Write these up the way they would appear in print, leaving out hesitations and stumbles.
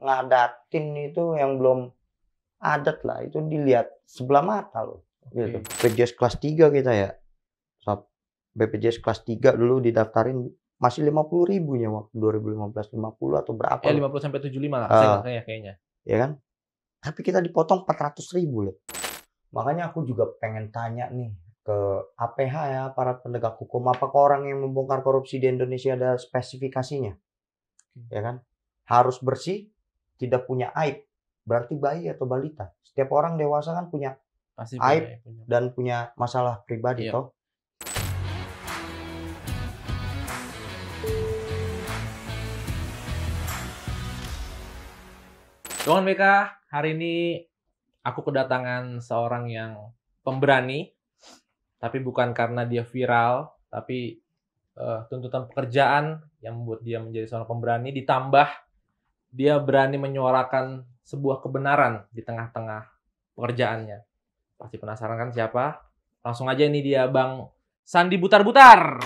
ngadatin itu yang belum adat lah, itu dilihat sebelah mata loh, gitu. BPJS kelas 3 kita ya, BPJS kelas 3 dulu didaftarin masih 50.000 nya waktu 2015, 50 atau berapa Ya loh. 50 sampai 75 lah, saya nggak kayak kayaknya. Ya kan? Tapi kita dipotong 400.000 loh. Makanya aku juga pengen tanya nih ke APH ya, aparat penegak hukum, apakah orang yang membongkar korupsi di Indonesia ada spesifikasinya? Ya kan? Harus bersih, tidak punya aib. Berarti bayi atau balita. Setiap orang dewasa kan punya Pasti aib punya. dan punya masalah pribadi Iya. toh. Kawan BK, hari ini aku kedatangan seorang yang pemberani, tapi bukan karena dia viral, tapi tuntutan pekerjaan yang membuat dia menjadi seorang pemberani, ditambah dia berani menyuarakan sebuah kebenaran di tengah-tengah pekerjaannya. Pasti penasaran kan siapa? Langsung aja ini dia Bang Sandi Butar-Butar.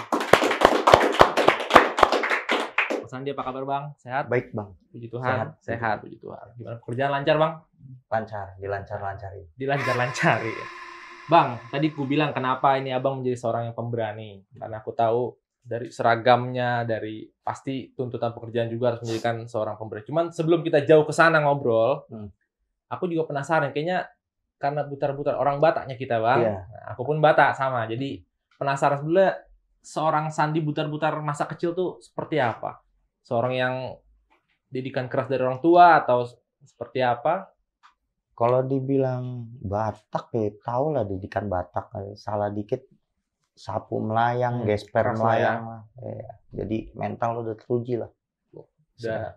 Bang Sandi, apa kabar Bang? Sehat? Baik Bang. Puji Tuhan. Sehat, puji Tuhan. Gimana pekerjaan, lancar Bang? Lancar, dilancar-lancarin. Dilancar-lancarin. Bang, tadi ku bilang kenapa ini Abang menjadi seorang yang pemberani. Karena aku tahu dari seragamnya, dari pasti tuntutan pekerjaan juga harus menjadikan seorang pemberani. Cuman sebelum kita jauh ke sana ngobrol, aku juga penasaran. Kayaknya karena Butar-Butar orang Bataknya kita Bang. Iya. Nah, aku pun Batak sama. Jadi penasaran sebenarnya seorang Sandi Butar-Butar masa kecil tuh seperti apa? Seorang yang didikan keras dari orang tua atau seperti apa? Kalau dibilang Batak ya tahu lah didikan Batak. Salah dikit sapu melayang, gesper keras lah ya. melayang lah. Ya. Jadi mental udah teruji lah. Udah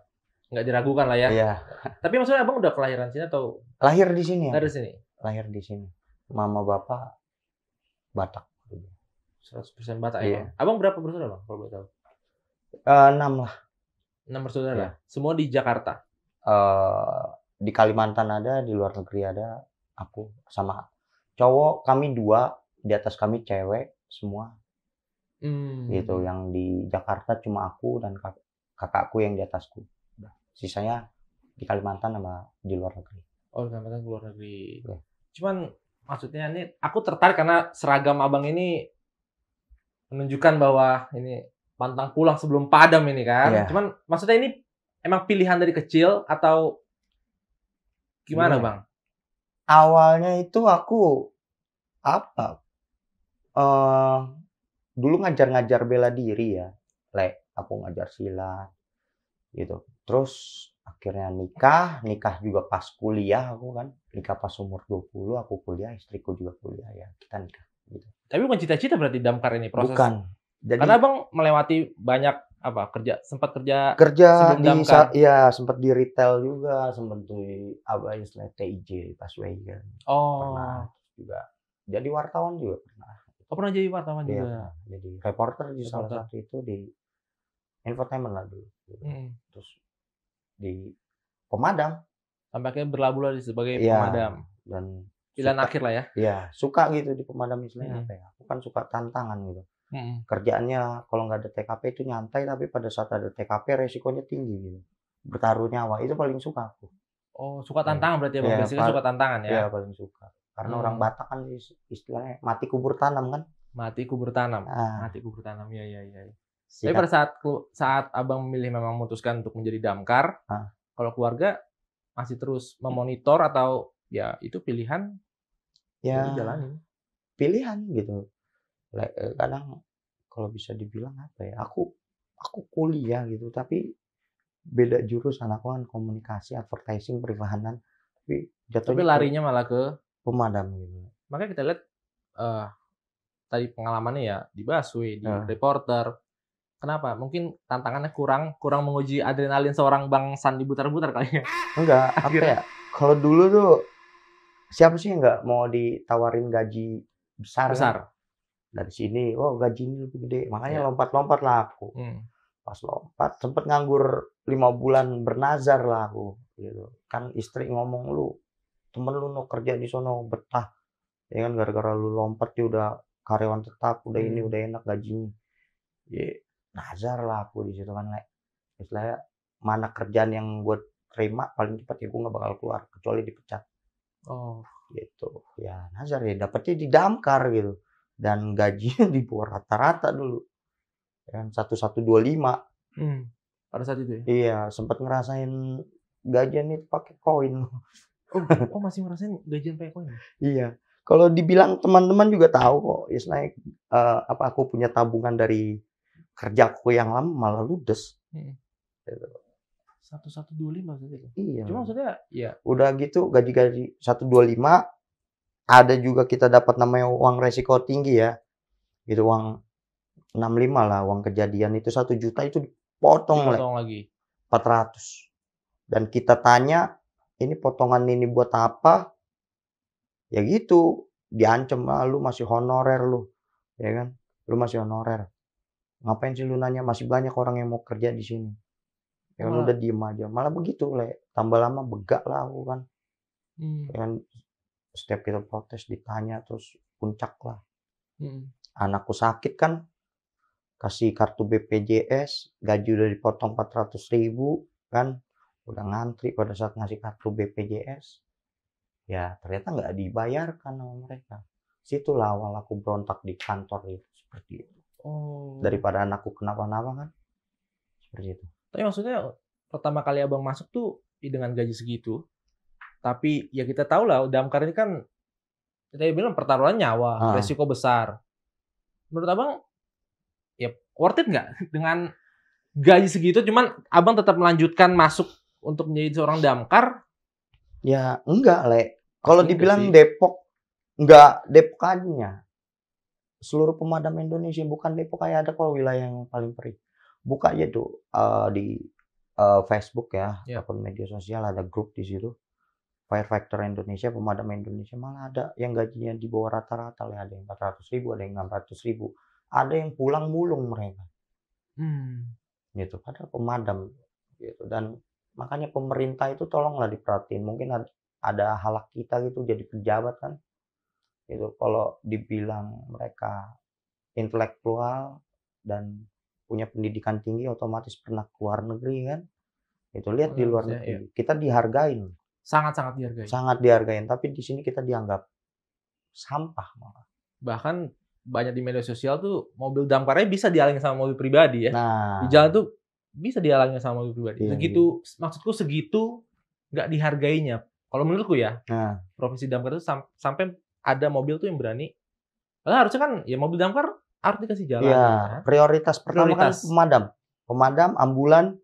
nggak diragukan lah ya. Iya. Tapi maksudnya Abang udah kelahiran sini atau Lahir di sini ya. dari sini? Lahir di sini. Mama bapak Batak. 100% Batak Iya. ya. Abang berapa bersaudara Bang kalau boleh tahu? 6 lah. 6 bersaudara. Iya. Semua di Jakarta. Di Kalimantan ada, di luar negeri ada. Aku sama cowok kami 2, di atas kami cewek semua. Gitu. Yang di Jakarta cuma aku dan kakakku yang di atasku. Sisanya di Kalimantan sama di luar negeri. Oh, di Kalimantan, luar negeri. Iya. Cuman maksudnya ini aku tertarik karena seragam Abang ini menunjukkan bahwa ini pantang pulang sebelum padam ini kan. Iya. Cuman maksudnya ini emang pilihan dari kecil atau gimana Bang? Awalnya itu aku dulu ngajar-ngajar bela diri ya. Aku ngajar silat gitu. Terus akhirnya nikah juga pas kuliah aku kan. Nikah pas umur 20, aku kuliah, istriku juga kuliah ya. Kita nikah gitu. Tapi bukan cita-cita berarti damkar ini proses. Bukan. Jadi, karena Abang melewati banyak sempat kerja sebelum di damkar. Iya, sempat di retail juga, sempat di istilah TIJ Paswegan. Oh. Pernah juga. Jadi wartawan juga pernah. Oh, pernah jadi wartawan Iya, juga. jadi reporter di salah satu itu di infotainment lah dulu. Terus di pemadam. Sampai akhirnya berlabuh sebagai Iya, pemadam. Dan pilihan akhir lah ya. Iya, suka gitu di pemadam istilahnya apa ya? Aku kan suka tantangan gitu. Kerjaannya kalau nggak ada TKP itu nyantai, tapi pada saat ada TKP resikonya tinggi gitu. Bertaruh nyawa itu paling suka aku. Oh, suka tantangan berarti ya Bang. Biasanya suka tantangan ya. Iya, paling suka. Karena orang Batak kan istilahnya mati kubur tanam kan. Mati kubur tanam. Mati kubur tanam. Iya. Sikat. Tapi pada saat Abang memilih memang memutuskan untuk menjadi damkar, kalau keluarga masih terus memonitor atau ya itu pilihan ya dijalanin. Pilihan gitu. Kadang kalau bisa dibilang apa ya, aku kuliah gitu tapi beda jurusan. Aku kan komunikasi, advertising, periklanan, tapi larinya malah ke pemadam gitu. Makanya kita lihat tadi pengalamannya ya di busway, di reporter. Kenapa? Mungkin tantangannya kurang menguji adrenalin seorang Bang Sandi Butar-Butar kali ya. Enggak, apa ya? Kalau dulu tuh siapa sih yang nggak mau ditawarin gaji besar? Kan? Dari sini, gajinya lebih gede. Makanya lompat-lompat lah aku. Pas lompat, sempet nganggur 5 bulan bernazar lah aku. Gitu. Kan istri ngomong, temen lu no kerja di sono betah. Ya kan gara-gara lu lompat ya udah karyawan tetap, udah ini udah enak gajinya. Ya, nazar lah aku di situ kan. Istilahnya mana kerjaan yang gue terima paling cepat ya gue nggak bakal keluar kecuali dipecat. Oh. Gitu. Ya Nazar ya dapetnya di damkar gitu. Dan gajinya di bawah rata-rata dulu. Yang 1125. Pada saat itu ya? Iya, sempat ngerasain gajian itu pakai koin. Oh masih ngerasain gajian pakai koin? Iya. Kalau dibilang teman-teman juga tahu kok, istilahnya aku punya tabungan dari kerjaku yang lama malah ludes. Gitu. 1125 maksudnya itu? Iya. Cuma maksudnya ya. Udah gitu gaji 125, ada juga kita dapat namanya uang resiko tinggi ya. Gitu uang 65 lah, uang kejadian itu 1 juta itu dipotong lagi. 400. Dan kita tanya, ini potongan ini buat apa? Ya gitu, diancam, lu masih honorer lu. Ya kan? Lu masih honorer. Ngapain sih lu nanya? Masih banyak orang yang mau kerja di sini. Ya kan udah diem aja. Malah begitu, tambah lama begak lah aku kan. Ya kan setiap kita protes ditanya terus puncak lah. Anakku sakit kan, kasih kartu BPJS, gaji udah dipotong 400.000 kan, udah ngantri pada saat ngasih kartu BPJS. Ya ternyata nggak dibayarkan sama mereka. Situlah awal aku berontak di kantor itu seperti itu. Daripada anakku kenapa-napa kan, seperti itu. Tapi maksudnya pertama kali abang masuk tuh dengan gaji segitu, tapi ya kita tahu lah damkar ini kan kita bilang pertaruhan nyawa, resiko besar. Menurut abang ya worth it nggak dengan gaji segitu? Cuman abang tetap melanjutkan masuk untuk menjadi seorang damkar? Ya enggak, Kalau dibilang Depok, enggak Depok aja. Seluruh pemadam Indonesia, bukan Depok kayak ada kalau wilayah yang paling perih. Buka aja tuh di Facebook ya, akun media sosial ada grup di situ. Firefighter Indonesia, pemadam Indonesia, malah ada yang gajinya di bawah rata-rata lah, ada yang 400.000, ada yang 600.000, ada yang pulang mulung mereka. Gitu, padahal pemadam gitu. Dan makanya pemerintah itu tolonglah diperhatiin. Mungkin ada halak kita gitu jadi pejabat kan. Gitu. Kalau dibilang mereka intelektual dan punya pendidikan tinggi otomatis pernah keluar negeri kan. Itu lihat di luar negeri. Kita dihargain. Sangat-sangat dihargain. Sangat dihargain, tapi di sini kita dianggap sampah malah. Bahkan banyak di media sosial tuh mobil damkarnya bisa dihalangi sama mobil pribadi ya. Nah, di jalan tuh bisa dihalangi sama mobil pribadi. Segitu, maksudku segitu nggak dihargainya. Kalau menurutku ya, profesi damkar itu sampai ada mobil tuh yang berani. Harusnya kan ya mobil damkar harus dikasih jalan. Iya, prioritas pertama kan pemadam, ambulan,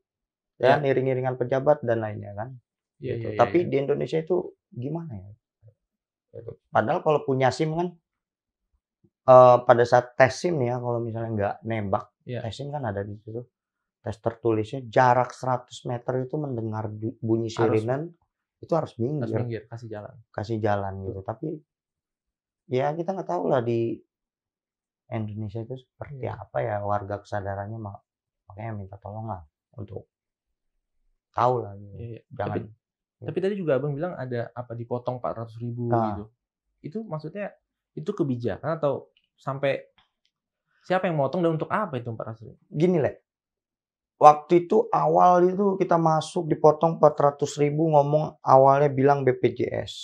ya, iring-iringan pejabat dan lainnya kan. Gitu. Tapi di Indonesia itu gimana ya? Padahal kalau punya SIM kan pada saat tes SIM ya, kalau misalnya nggak nembak, tes SIM kan ada di situ. Tes tertulisnya jarak 100 meter itu mendengar bunyi sirenen itu harus minggir. Kasih jalan gitu. Tapi ya kita nggak tahu lah di Indonesia itu seperti apa ya warga kesadarannya, makanya minta tolong lah untuk tahu lah gitu. Jangan. Tapi tadi juga abang bilang ada apa dipotong 400.000 gitu. Itu maksudnya itu kebijakan atau sampai siapa yang motong dan untuk apa itu 400.000? Gini waktu itu awal itu kita masuk dipotong 400.000 ngomong awalnya bilang BPJS.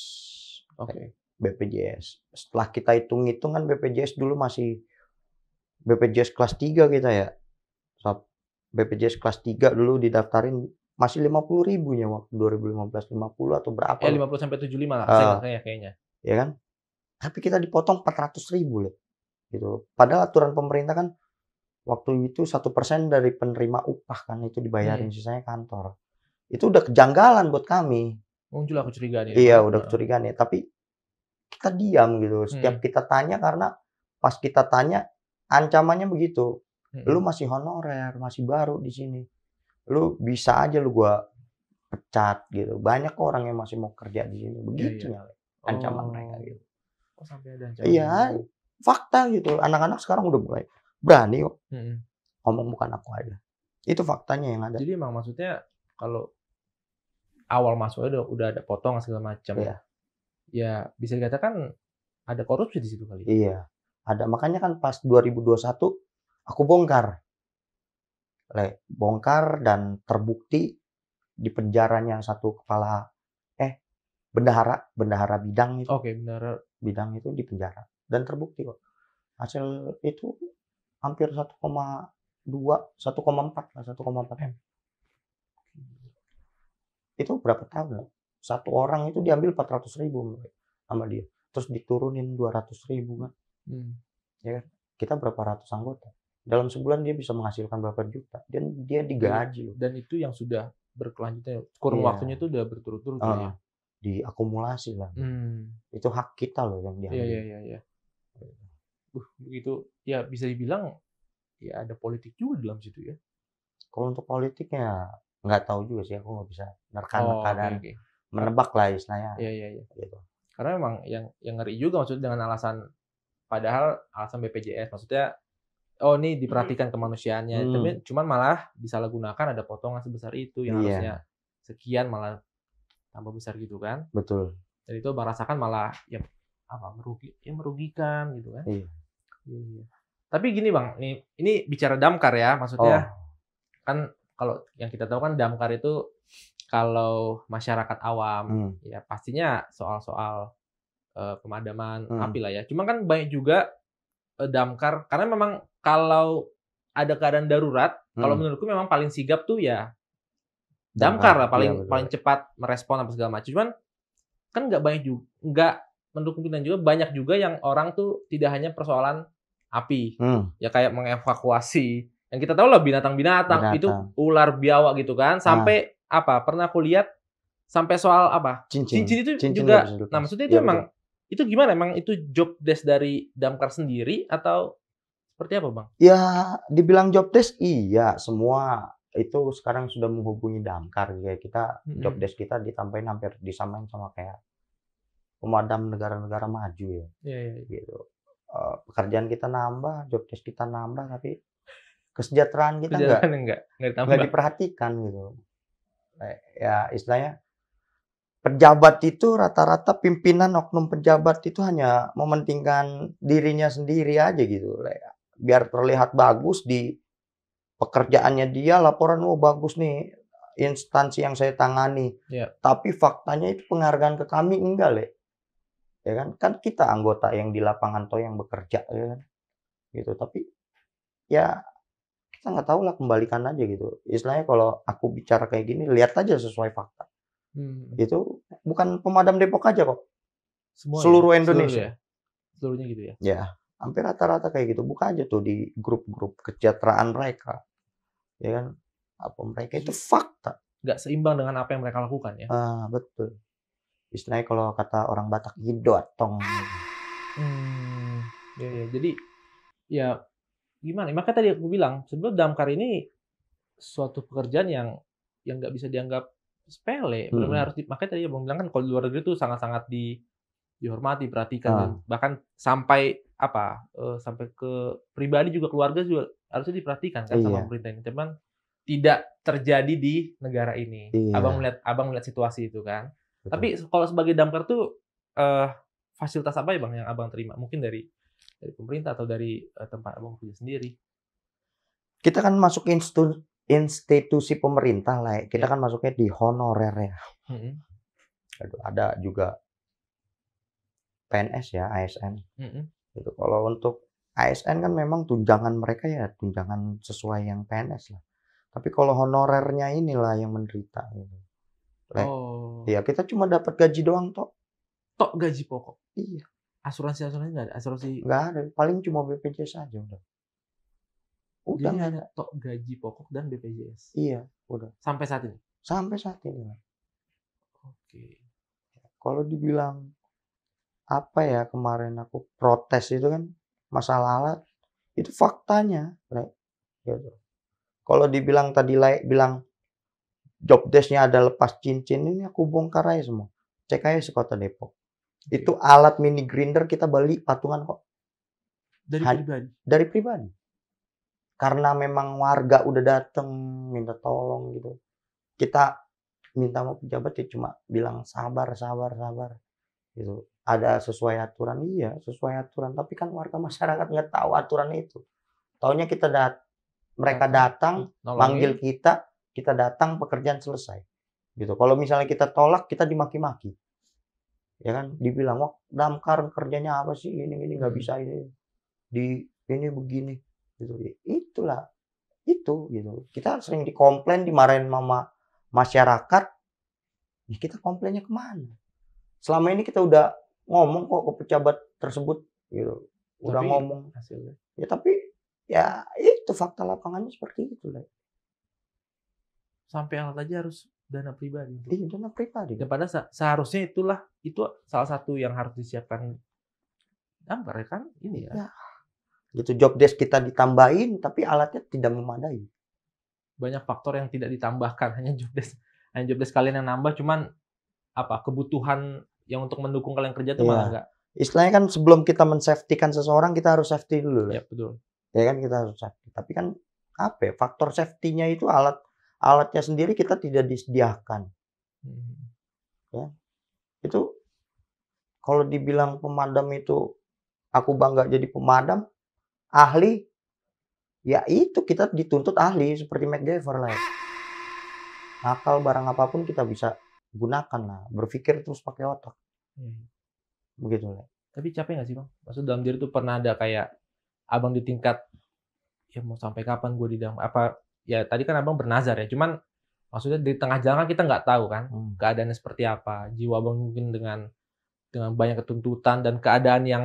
BPJS. Setelah kita hitung-hitung kan BPJS dulu masih BPJS kelas 3 kita ya. BPJS kelas 3 dulu didaftarin masih 50.000-nya waktu 2015, 50 atau berapa? 50 sampai 75 lah kayaknya. Ya kan? Tapi kita dipotong 400.000 gitu. Padahal aturan pemerintah kan waktu itu 1% dari penerima upah kan itu dibayarin, sisanya kantor. Itu udah kejanggalan buat kami. Muncul kecurigaan ya. Iya, udah kecurigaan ya. Tapi kita diam gitu. Setiap kita tanya karena pas kita tanya ancamannya begitu. Lu masih honorer, masih baru di sini. Lu bisa aja lu gua pecat gitu. Banyak orang yang masih mau kerja di sini. Begitu ancaman mereka gitu. Oh, sampai ada ancaman. Iya, fakta gitu. Anak-anak sekarang udah mulai berani kok. Ngomong bukan aku aja. Itu faktanya yang ada. Jadi emang maksudnya kalau awal masuknya udah ada potong segala macam. Ya bisa dikatakan ada korupsi di situ kali. Iya. Ada, makanya kan pas 2021 aku bongkar dan terbukti di penjaranya satu kepala bendahara bidang itu. Oke, bendahara bidang itu di penjara dan terbukti kok. Hasil itu hampir 1,4 M. Itu berapa tahun? Satu orang itu diambil 400.000 sama dia. Terus diturunin 200.000 kan. Ya kan? Kita berapa ratus anggota. Dalam sebulan dia bisa menghasilkan berapa juta. Dan dia digaji loh. Dan itu yang sudah berkelanjutan. Kurun waktunya itu udah berturut-turut ya. Diakumulasi lah. Itu hak kita loh yang diambil. Iya. Begitu ya bisa dibilang ya ada politik juga dalam situ ya. Kalau untuk politiknya nggak tahu juga sih, aku nggak bisa nerka-nerka dan menebak lah istilahnya. Iya. Gitu. Karena memang yang ngeri juga maksudnya dengan alasan BPJS maksudnya ini diperhatikan kemanusiaannya, tapi cuman malah disalahgunakan, ada potongan sebesar itu yang harusnya sekian malah tambah besar gitu kan. Betul. Dan itu Bang rasakan malah merugikan gitu kan. Iya. Tapi gini Bang, ini bicara damkar ya, maksudnya kan kalau yang kita tahu kan damkar itu kalau masyarakat awam ya pastinya soal-soal pemadaman api lah ya. Cuma kan banyak juga damkar karena memang kalau ada keadaan darurat, kalau menurutku memang paling sigap tuh ya damkar lah paling cepat merespon apa segala macam. Cuman kan nggak menurut kita juga banyak juga yang orang tuh tidak hanya persoalan api, ya kayak mengevakuasi. Yang kita tahu lah binatang itu ular biawak gitu kan, sampai pernah aku lihat sampai soal cincin itu juga. Nah maksudnya itu emang itu gimana? Emang itu job desk dari damkar sendiri atau seperti apa Bang? Ya dibilang job desk iya, semua itu sekarang sudah menghubungi damkar. Kayak kita job desk kita ditambahin hampir disamain sama kayak pemadam negara-negara maju ya. Iya. Gitu. Pekerjaan kita nambah, job desk kita nambah, tapi kesejahteraan kita nggak diperhatikan gitu. Ya istilahnya pejabat itu rata-rata pimpinan oknum pejabat itu hanya mementingkan dirinya sendiri aja gitu. Biar terlihat bagus di pekerjaannya dia, laporan bagus nih instansi yang saya tangani. Tapi faktanya itu penghargaan ke kami enggak, ya kan kita anggota yang di lapangan atau yang bekerja ya kan gitu. Tapi ya kita nggak tahu lah, kembalikan aja gitu. Istilahnya kalau aku bicara kayak gini, lihat aja sesuai fakta. Itu bukan pemadam Depok aja kok, seluruh Indonesia. Seluruhnya gitu ya? Ya, hampir rata-rata kayak gitu. Buka aja tuh di grup-grup kesejahteraan mereka, ya kan. Apa mereka itu fakta. Nggak seimbang dengan apa yang mereka lakukan ya? Betul. Istilahnya kalau kata orang Batak, gidotong. Ya. Jadi ya gimana? Makanya tadi aku bilang sebelum damkar ini suatu pekerjaan yang nggak bisa dianggap sepele. Benar-benar harus makanya tadi abang bilang kan kalau di luar negeri itu sangat-sangat dihormati, perhatikan, dan bahkan sampai sampai ke pribadi juga, keluarga juga harusnya diperhatikan kan sama pemerintah ini. Cuman tidak terjadi di negara ini. Abang melihat situasi itu kan. Betul. Tapi kalau sebagai damkar tuh fasilitas apa ya Bang yang Abang terima? Mungkin dari pemerintah atau dari tempat Abang kerja sendiri? Kita kan masuk institusi pemerintah lah. Kita kan masuknya di honorer ya. Ada juga PNS ya, ASN. Gitu. Kalau untuk ASN kan memang tunjangan mereka ya tunjangan sesuai yang PNS lah. Tapi kalau honorernya inilah yang menderita gitu. Ya kita cuma dapat gaji doang toh. Tok gaji pokok. Iya. Asuransi nggak ada? Nggak ada. Paling cuma BPJS aja udah. Jadi hanya tok gaji pokok dan BPJS. Iya, udah. Sampai saat ini. Sampai saat ini. Oke. Kalau dibilang apa ya, kemarin aku protes itu kan masalah alat, itu faktanya, gitu. Kalau dibilang tadi bilang job desk-nya ada lepas cincin, ini aku bongkar aja semua. Cek aja sekota Depok. Itu alat mini grinder kita beli patungan kok. Dari pribadi. Karena memang warga udah dateng minta tolong gitu. Kita minta sama pejabat ya cuma bilang sabar gitu. Ada sesuai aturan, iya sesuai aturan, tapi kan warga masyarakat nggak tahu aturan itu. Taunya mereka datang manggil kita datang, pekerjaan selesai. Gitu. Kalau misalnya kita tolak, kita dimaki-maki. Ya kan, dibilang, "Wah, Damkar kerjanya apa sih? Ini nggak bisa ini. Ini begini." Gitu. Itulah, itu gitu. Kita sering dikomplain, dimarahin sama masyarakat, ya kita komplainnya kemana? Selama ini kita udah ngomong kok ke pejabat tersebut gitu. Udah Tapi ngomong. hasilnya. Ya tapi ya itu fakta lapangannya seperti itu lah. Sampai alat aja harus dana pribadi. Iya, dana pribadi. Ya padahal seharusnya itu salah satu yang harus disiapkan Damkar ya kan ini ya. Ya. Gitu, job desk kita ditambahin tapi alatnya tidak memadai. Banyak faktor yang tidak ditambahkan, hanya job desk kalian yang nambah, cuman apa kebutuhan yang untuk mendukung kalian kerja tuh malah enggak. Istilahnya kan sebelum kita men-safety-kan seseorang, kita harus safety dulu. Ya, betul. Ya kan, kita harus safety. Tapi kan apa ya, faktor safety-nya itu alatnya sendiri kita tidak disediakan. Ya. Itu kalau dibilang pemadam itu aku bangga jadi pemadam, ahli, ya itu kita dituntut ahli seperti MacGyver lah. Nakal barang apapun kita bisa gunakan lah, berpikir terus pakai otak. Begitu lah. Tapi capek nggak sih Bang? Maksud dalam diri tuh pernah ada kayak Abang di tingkat, ya mau sampai kapan gue di dalam, apa, ya tadi kan Abang bernazar ya, cuman maksudnya di tengah jalan kan kita nggak tahu kan keadaannya seperti apa, jiwa Abang mungkin dengan banyak ketuntutan dan keadaan yang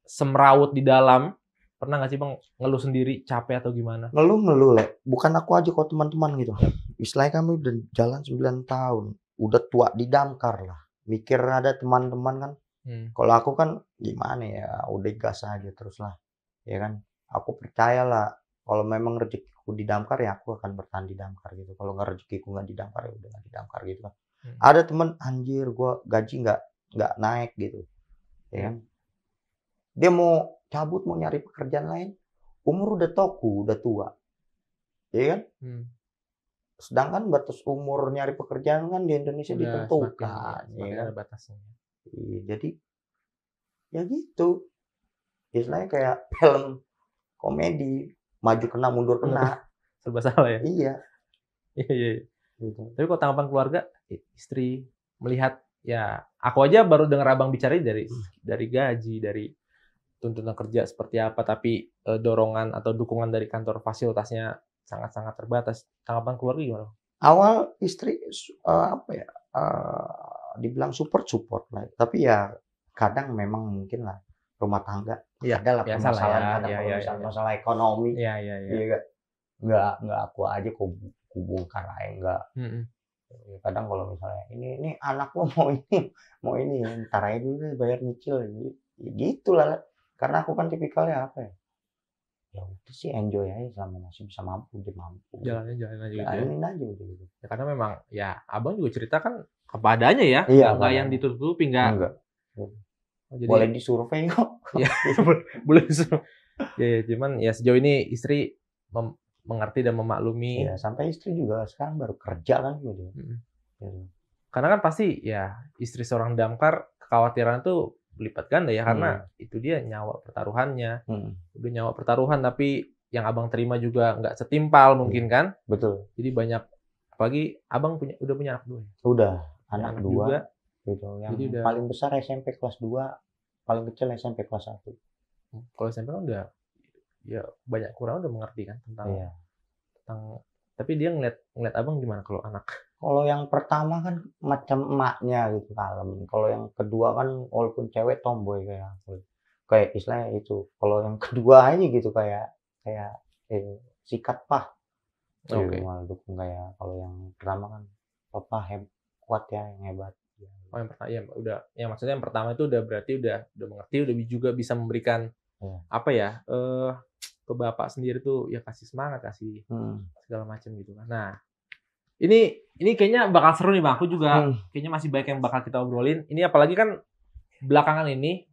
semrawut di dalam, pernah nggak sih Bang ngeluh sendiri, capek atau gimana? Ngeluh Le. Bukan aku aja kok, teman-teman gitu. Istilahnya kami udah jalan 9 tahun. Udah tua di Damkar lah. Mikir ada teman-teman kan. Kalau aku kan gimana ya, udah gas aja terus lah. Ya kan. Aku percaya lah, kalau memang rezekiku di Damkar ya aku akan bertahan di Damkar gitu. Kalau nggak rezekiku nggak di Damkar ya udah nggak di Damkar gitu kan. Ada teman, anjir gua gaji nggak naik gitu. Ya kan. Dia mau cabut, mau nyari pekerjaan lain, umur udah toku, udah tua. Iya kan? Sedangkan batas umur nyari pekerjaan kan di Indonesia udah ditentukan. Semakin ada batasnya. Iya, jadi ya gitu. Istilahnya kayak film komedi, maju kena, mundur kena. Serba salah ya? Iya. Iya. Gitu. Tapi kalau tanggapan keluarga, istri melihat, ya aku aja baru dengar Abang bicara dari gaji, dari tuntutan kerja seperti apa, tapi dorongan atau dukungan dari kantor fasilitasnya sangat-sangat terbatas. Tanggapan keluarga gimana? Awal istri dibilang support lah, tapi ya kadang memang mungkin lah rumah tangga ada lah permasalahan, ada masalah ekonomi. Iya. Nggak aku aja kok bongkar aja enggak. Kadang kalau misalnya ini anak lo mau ini ntar aja dulu bayar nyicil gitu lah. Karena aku kan tipikalnya apa ya? Ya udah sih, enjoy aja selama masih bisa mampu, dia mampu. Jalanin aja gitu. Jalanin aja udah gitu. Ya, karena memang ya Abang juga cerita kan kepadanya ya, nggak yang ditutupi, enggak. Jadi, boleh disurvei kok. Ya, boleh disurvei. Ya, cuman ya sejauh ini istri mengerti dan memaklumi. Ya, sampai istri juga sekarang baru kerja kan gitu. Karena kan pasti ya istri seorang Damkar kekhawatiran tuh berlipat ganda ya, karena itu dia nyawa pertaruhannya. Udah nyawa pertaruhan, tapi yang Abang terima juga nggak setimpal mungkin kan? Betul. Jadi banyak, apalagi Abang udah punya anak 2 ya? Udah, anak 2 juga. Gitu. Yang jadi paling besar SMP kelas 2, paling kecil SMP kelas 1. Kalau SMP kan udah ya banyak kurang udah mengerti kan tentang tapi dia ngeliat Abang gimana kalau anak? Kalau yang pertama kan macam emaknya gitu, kalem. Kalau yang kedua kan walaupun cewek tomboy kayak aku. Kayak istilahnya itu. Kalau yang kedua ini gitu kayak sikat pah. Malah dukung kayak kalau yang pertama kan papa kuat ya, yang hebat. Oh, yang pertama ya udah, ya maksudnya yang pertama itu udah berarti udah mengerti, udah juga bisa memberikan apa ya, ke bapak sendiri tuh ya kasih semangat, kasih segala macam gitu kan. Nah, ini kayaknya bakal seru nih Bang. Aku juga kayaknya masih banyak yang bakal kita obrolin. Ini apalagi kan belakangan ini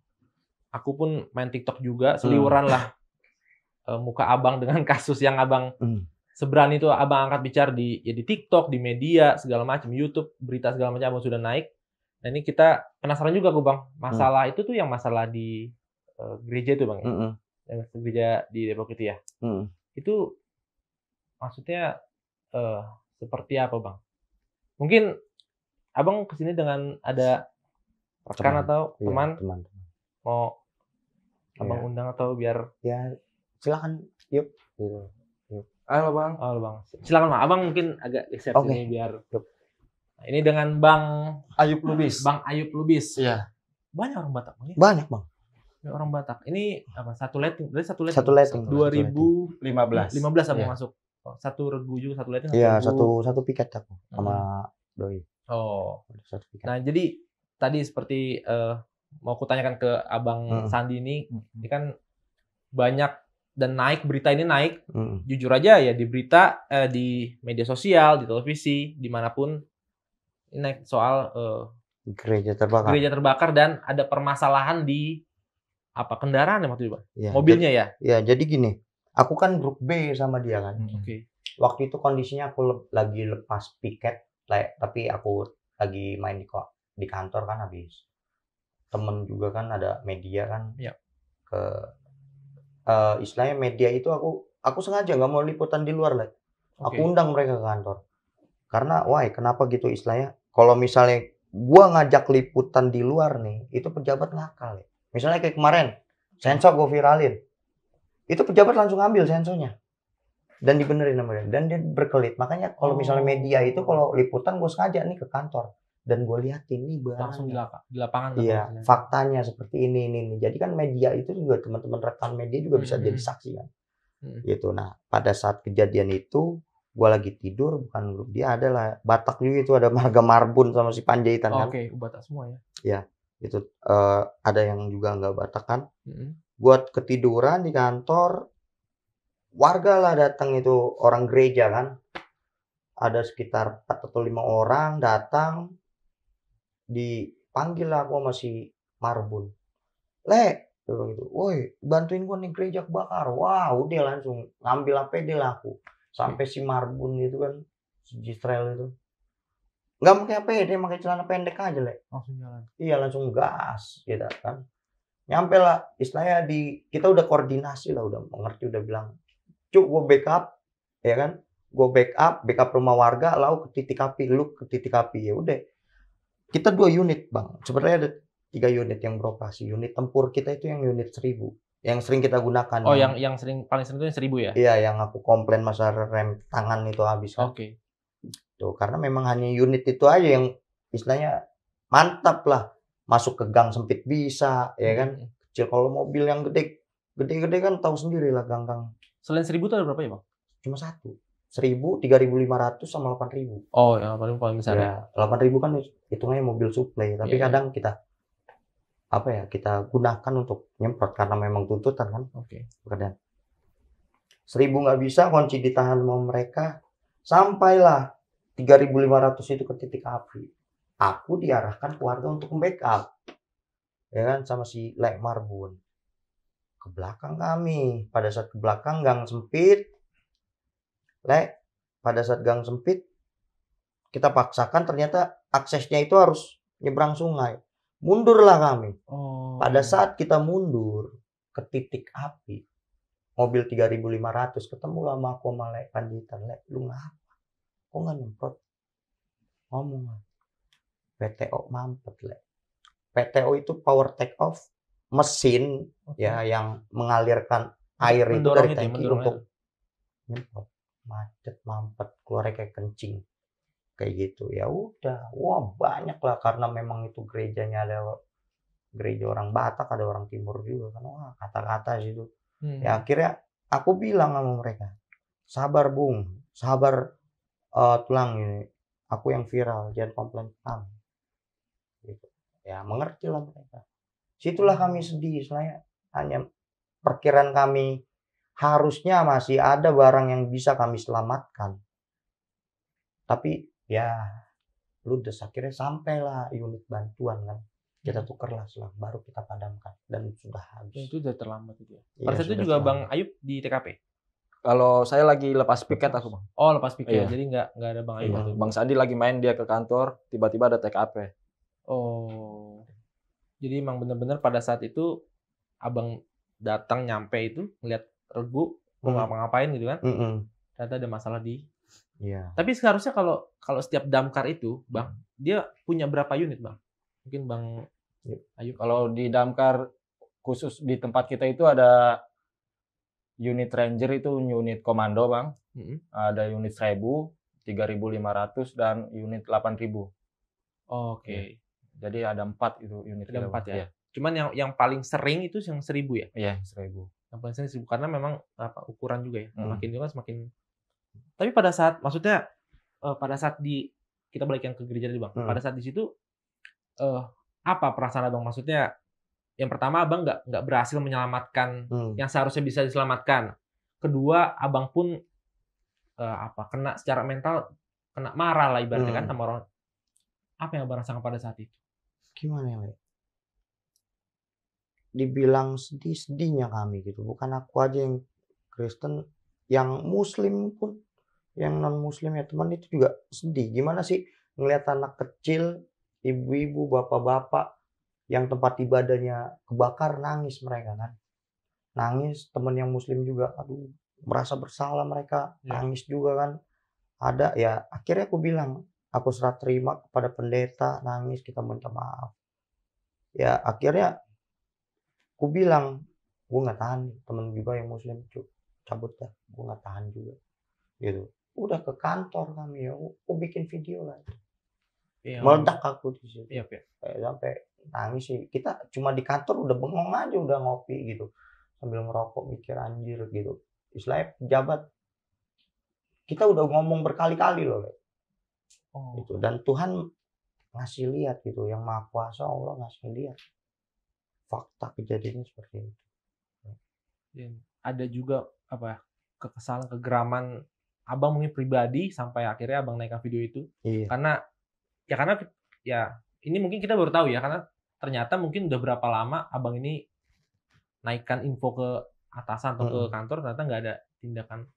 aku pun main TikTok juga, seliweran lah muka Abang dengan kasus yang Abang seberani itu Abang angkat bicara di TikTok, di media segala macam, YouTube, berita segala macam Abang sudah naik. Nah, ini kita penasaran juga aku Bang. Masalah itu tuh yang masalah di gereja itu Bang ya. Yang gereja di Depok itu ya. Itu maksudnya seperti apa Bang? Mungkin Abang kesini dengan ada rekan atau teman? Teman. Mau abang undang atau biar? Ya, silakan. Yuk. Halo bang. Silakan bang. Abang mungkin agak geser sini biar. Nah, ini dengan Bang Ayub Lubis. Bang Ayub Lubis. Iya. Banyak orang Batak bang. Banyak bang. Orang Batak. Ini apa? Satu letting. 2015 abang masuk. Satu regu juga, satu letting. Iya, satu piket aku sama doi. Oh. Satu piket. Nah, jadi tadi seperti mau kutanyakan ke Abang Sandi ini kan banyak dan naik, berita ini naik. Jujur aja ya, di berita, di media sosial, di televisi, dimanapun ini naik soal gereja terbakar dan ada permasalahan di kendaraan ya waktu itu, Pak? Ya, mobilnya ya? Ya, jadi gini, aku kan grup B sama dia kan. Waktu itu kondisinya aku lagi lepas piket, tapi aku lagi main di kantor kan, habis temen juga kan ada media kan. Ke istilahnya media itu aku sengaja nggak mau liputan di luar lah. Aku undang mereka ke kantor. Karena kenapa gitu istilahnya? Kalau misalnya gua ngajak liputan di luar nih, itu pejabat ngakal ya. Misalnya kayak kemarin, sensor gue viralin. Itu pejabat langsung ambil sensornya. Dan dibenerin sama dia. Dan dia berkelit. Makanya kalau misalnya media itu, kalau liputan gue sengaja nih ke kantor. Dan gue liatin nih barang. Langsung di lapangan. Iya, faktanya seperti ini. Jadi kan media itu juga, teman-teman rekan media juga bisa jadi saksi kan. Gitu. Nah, pada saat kejadian itu, gue lagi tidur, bukan grup dia, adalah Batak juga itu, ada Marga Marbun sama si Panjaitan kan. Batak semua ya. Iya. Itu ada yang juga nggak Batak kan. Buat ketiduran di kantor, warga lah datang, itu orang gereja kan, ada sekitar 4 atau 5 orang datang, dipanggil lah aku sama si Marbun, gitu, woi bantuin gua nih gereja kebakar. Wah udah langsung ngambil APD lah aku, sampai si Marbun itu kan, si Israel itu nggak pakai APD, pakai celana pendek aja langsung jalan. Iya, langsung gas gitu kan. Nyampe lah, istilahnya kita udah koordinasi lah, udah mengerti, udah bilang, cuk gue backup, ya kan, gue backup rumah warga, lalu ke titik api, lu ke titik api. Ya udah, kita 2 unit bang, sebenarnya ada 3 unit yang beroperasi. Unit tempur kita itu yang unit 1000, yang sering kita gunakan. Yang paling sering itu yang 1000 ya? Iya, yang aku komplain masalah rem tangan itu habis kan. Tuh, karena memang hanya unit itu aja yang istilahnya mantap lah, masuk ke gang sempit bisa, ya kan. Kecil, kalau mobil yang gede kan tahu sendiri lah gang-gang. Selain 1000 itu ada berapa ya bang? Cuma 1, 1000, 3500 sama 8000. Yang paling besar ya. 8000 kan hitungannya mobil suplai, tapi kadang kita kita gunakan untuk nyemprot karena memang tuntutan kan. Kadang 1000 nggak bisa, kunci ditahan sama mereka, sampailah 3500 itu ke titik api. Aku diarahkan keluarga untuk backup, ya kan, sama si Lek Marbun ke belakang kami. Pada saat ke belakang gang sempit, pada saat gang sempit kita paksakan, ternyata aksesnya itu harus nyebrang sungai. Mundurlah kami. Pada saat kita mundur ke titik api, mobil 3500 ketemu sama aku sama Lek Panjitan. Lu ngapa? Kok nggak nyemprot? Ngomong, PTO mampet. PTO itu power take off, mesin ya yang mengalirkan air itu dari tangki untuk nyemprot. Macet, mampet, keluarnya kayak kencing, kayak gitu. Ya udah, banyak lah, karena memang itu gerejanya ada gereja orang Batak, ada orang Timur juga kan. Kata-kata situ. Ya akhirnya aku bilang sama mereka, sabar bung, sabar, tulang ini, aku yang viral, jangan komplain kamu. Gitu. Ya mengerti lah mereka. Situlah kami sedih, soalnya hanya perkiraan kami harusnya masih ada barang yang bisa kami selamatkan. Tapi ya ludes, akhirnya sampailah unit bantuan kan. Kita tukerlah selang, baru kita padamkan, dan sudah habis. Itu udah terlambat itu ya. Pada saat itu juga Bang Ayub di TKP? Kalau saya lagi lepas piket aku bang. Lepas piket, jadi nggak ada Bang Ayub. Bang Sandi lagi main, dia ke kantor, tiba-tiba ada TKP. Jadi emang benar-benar pada saat itu abang datang nyampe itu ngeliat regu mau ngapa-ngapain gitu kan? Ternyata ada masalah di Iya. Tapi seharusnya kalau setiap damkar itu, Bang, dia punya berapa unit, Bang? Mungkin Bang Ayu. Kalau di damkar khusus di tempat kita itu ada unit ranger, itu unit komando, Bang. Ada unit 1000, 3500 dan unit 8000. Oke. Jadi ada 4 itu unit. Ada 4 ya. Iya. Cuman yang paling sering itu yang 1000 ya? Iya, 1000. Yang paling sering 1000 karena memang ukuran juga ya. Semakin itu kan semakin. Tapi pada saat maksudnya pada saat kita balik yang ke gereja tadi, Bang. Pada saat di situ apa perasaan Abang? Maksudnya yang pertama Abang nggak berhasil menyelamatkan yang seharusnya bisa diselamatkan. Kedua, Abang pun kena secara mental, kena marah lah ibaratnya kan sama orang. Apa yang Abang rasakan pada saat itu? Gimana ya, Le? Dibilang sedih-sedihnya kami gitu. Bukan aku aja yang Kristen, yang Muslim pun, yang non Muslim ya teman itu juga sedih. Gimana sih ngelihat anak kecil, ibu-ibu, bapak-bapak yang tempat ibadahnya kebakar, nangis mereka kan. Nangis, teman yang Muslim juga, aduh, merasa bersalah mereka, nangis juga kan. Ada ya, akhirnya aku bilang, aku serah terima kepada pendeta, nangis, kita minta maaf. Ya akhirnya aku bilang, gue nggak tahan, temen juga yang Muslim, cabut dah, gue nggak tahan juga, gitu. Udah ke kantor kami ya, aku bikin video lah. Meledak aku di situ. Sampai nangis sih. Kita cuma di kantor udah bengong aja, udah ngopi gitu, sambil ngerokok mikir anjir gitu. Istilahnya pejabat, kita udah ngomong berkali-kali loh, gitu. Dan Tuhan ngasih lihat gitu, yang Maha Kuasa Allah ngasih lihat fakta kejadiannya seperti itu. Ada juga kekesalan, kegeraman Abang mungkin pribadi sampai akhirnya Abang naikkan video itu. Iya. Karena ini mungkin kita baru tahu ya, karena ternyata mungkin udah berapa lama Abang ini naikkan info ke atasan atau ke kantor, ternyata nggak ada tindakan